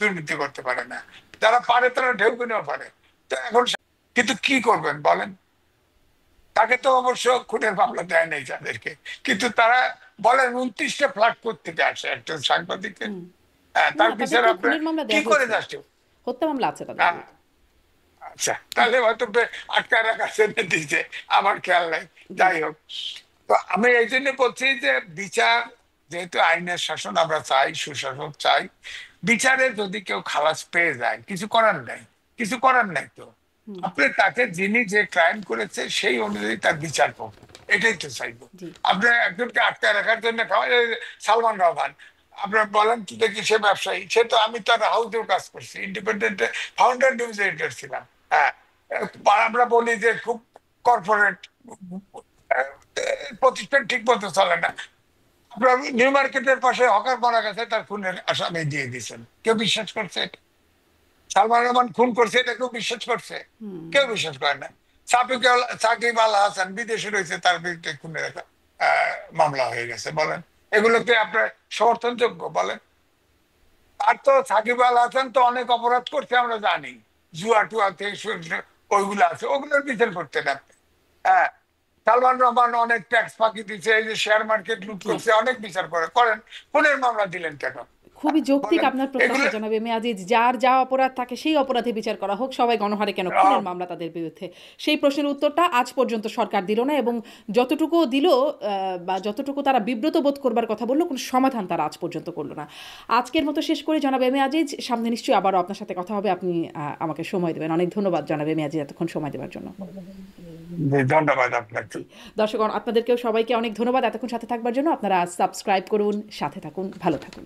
দুর্নীতি করতে পারে না, যারা পারে তারা ঢেউ কিনেও পারে। তো এখন কিন্তু কি করবেন বলেন? তাকে তো অবশ্য খুনের মামলা দেয় নাই তাদেরকে, কিন্তু তারা বলেন 29টা ফ্ল্যাট থেকে আসে একজন সাংবাদিককে, তার বিচার আপনার কি করে যাচ্ছে? হত্যা মামলা আছে তাদের। আচ্ছা, তাহলে হয়তো আটকায় রাখা জেনে দিচ্ছে, আমার খেয়াল নাই। যাই হোক, তো আমি এই জন্য বলছি যে বিচার, যেহেতু আইনের শাসন আমরা চাই, সুশাসন চাই, বিচারে যদি কেউ খালাস পেয়ে যায় কিছু করার নাই, কিছু করার নাই। তো আপনি তাকে যিনি যে ক্রাইম করেছে সেই অনুযায়ী তার বিচার করবেন, এটাই তো চাইবো। আপনি একজনকে আটকায় রাখার জন্য সালমান রহমান আপনার বলেন কি দেখি, সে ব্যবসায়ী, সে তো, আমি তার হাউসেও কাজ করছি, ইন্ডিপেন্ডেন্ট ফাউন্ডার নিউজ এডিটর ছিলাম। হ্যাঁ, আমরা বলি যে খুব কর্পোরেট প্রতিষ্ঠান ঠিক মতো চলে না। আপনার নিউ মার্কেটের পাশে হকার মারা গেছে, তার খুনের আসামি দিয়ে দিয়েছেন, কেউ বিশ্বাস করছে? সালমান রহমান খুন করছে এটা কেউ বিশ্বাস করছে? কেউ বিশ্বাস করে না। সাকিব আল হাসান বিদেশে রয়েছে, তার বিরুদ্ধে খুনের একটা মামলা হয়ে গেছে, বলেন এগুলোকে আপনার সমর্থনযোগ্য বলেন? আর তো সাকিব আল হাসান তো অনেক অপরাধ করছে আমরা জানি, জুয়া টুয়াতে ওইগুলো আছে, ওগুলোর বিচার করতে না। হ্যাঁ, সালমান রহমান অনেক ট্যাক্স ফাঁকি দিচ্ছে, এই যে শেয়ার মার্কেট লুট করছে, অনেক বিচার করেন, খুনের মামলা দিলেন কেন? খুবই যৌক্তিক আপনার প্রত্যাশা জানাবে মেয়াজিজ, যার যা অপরাধ থাকে সেই অপরাধে বিচার করা হোক, সবাই গণহারে কেন খুনের মামলা তাদের বিরুদ্ধে? সেই প্রশ্নের উত্তরটা আজ পর্যন্ত সরকার দিল না, এবং যতটুকু দিল বা যতটুকু তারা বিব্রত বোধ করবার কথা বললো, কোনো সমাধান তারা আজ পর্যন্ত করলো না। আজকের মতো শেষ করে জানাবে মেয়াজিজ, সামনে নিশ্চয়ই আবারও আপনার সাথে কথা হবে, আপনি আমাকে সময় দেবেন। অনেক ধন্যবাদ জানাবে মেয়াজিজ এতক্ষণ সময় দেওয়ার জন্য। ধন্যবাদ আপনাকে। দর্শক আপনাদেরকেও সবাইকে অনেক ধন্যবাদ এতক্ষণ সাথে থাকবার জন্য। আপনারা সাবস্ক্রাইব করুন, সাথে থাকুন, ভালো থাকুন।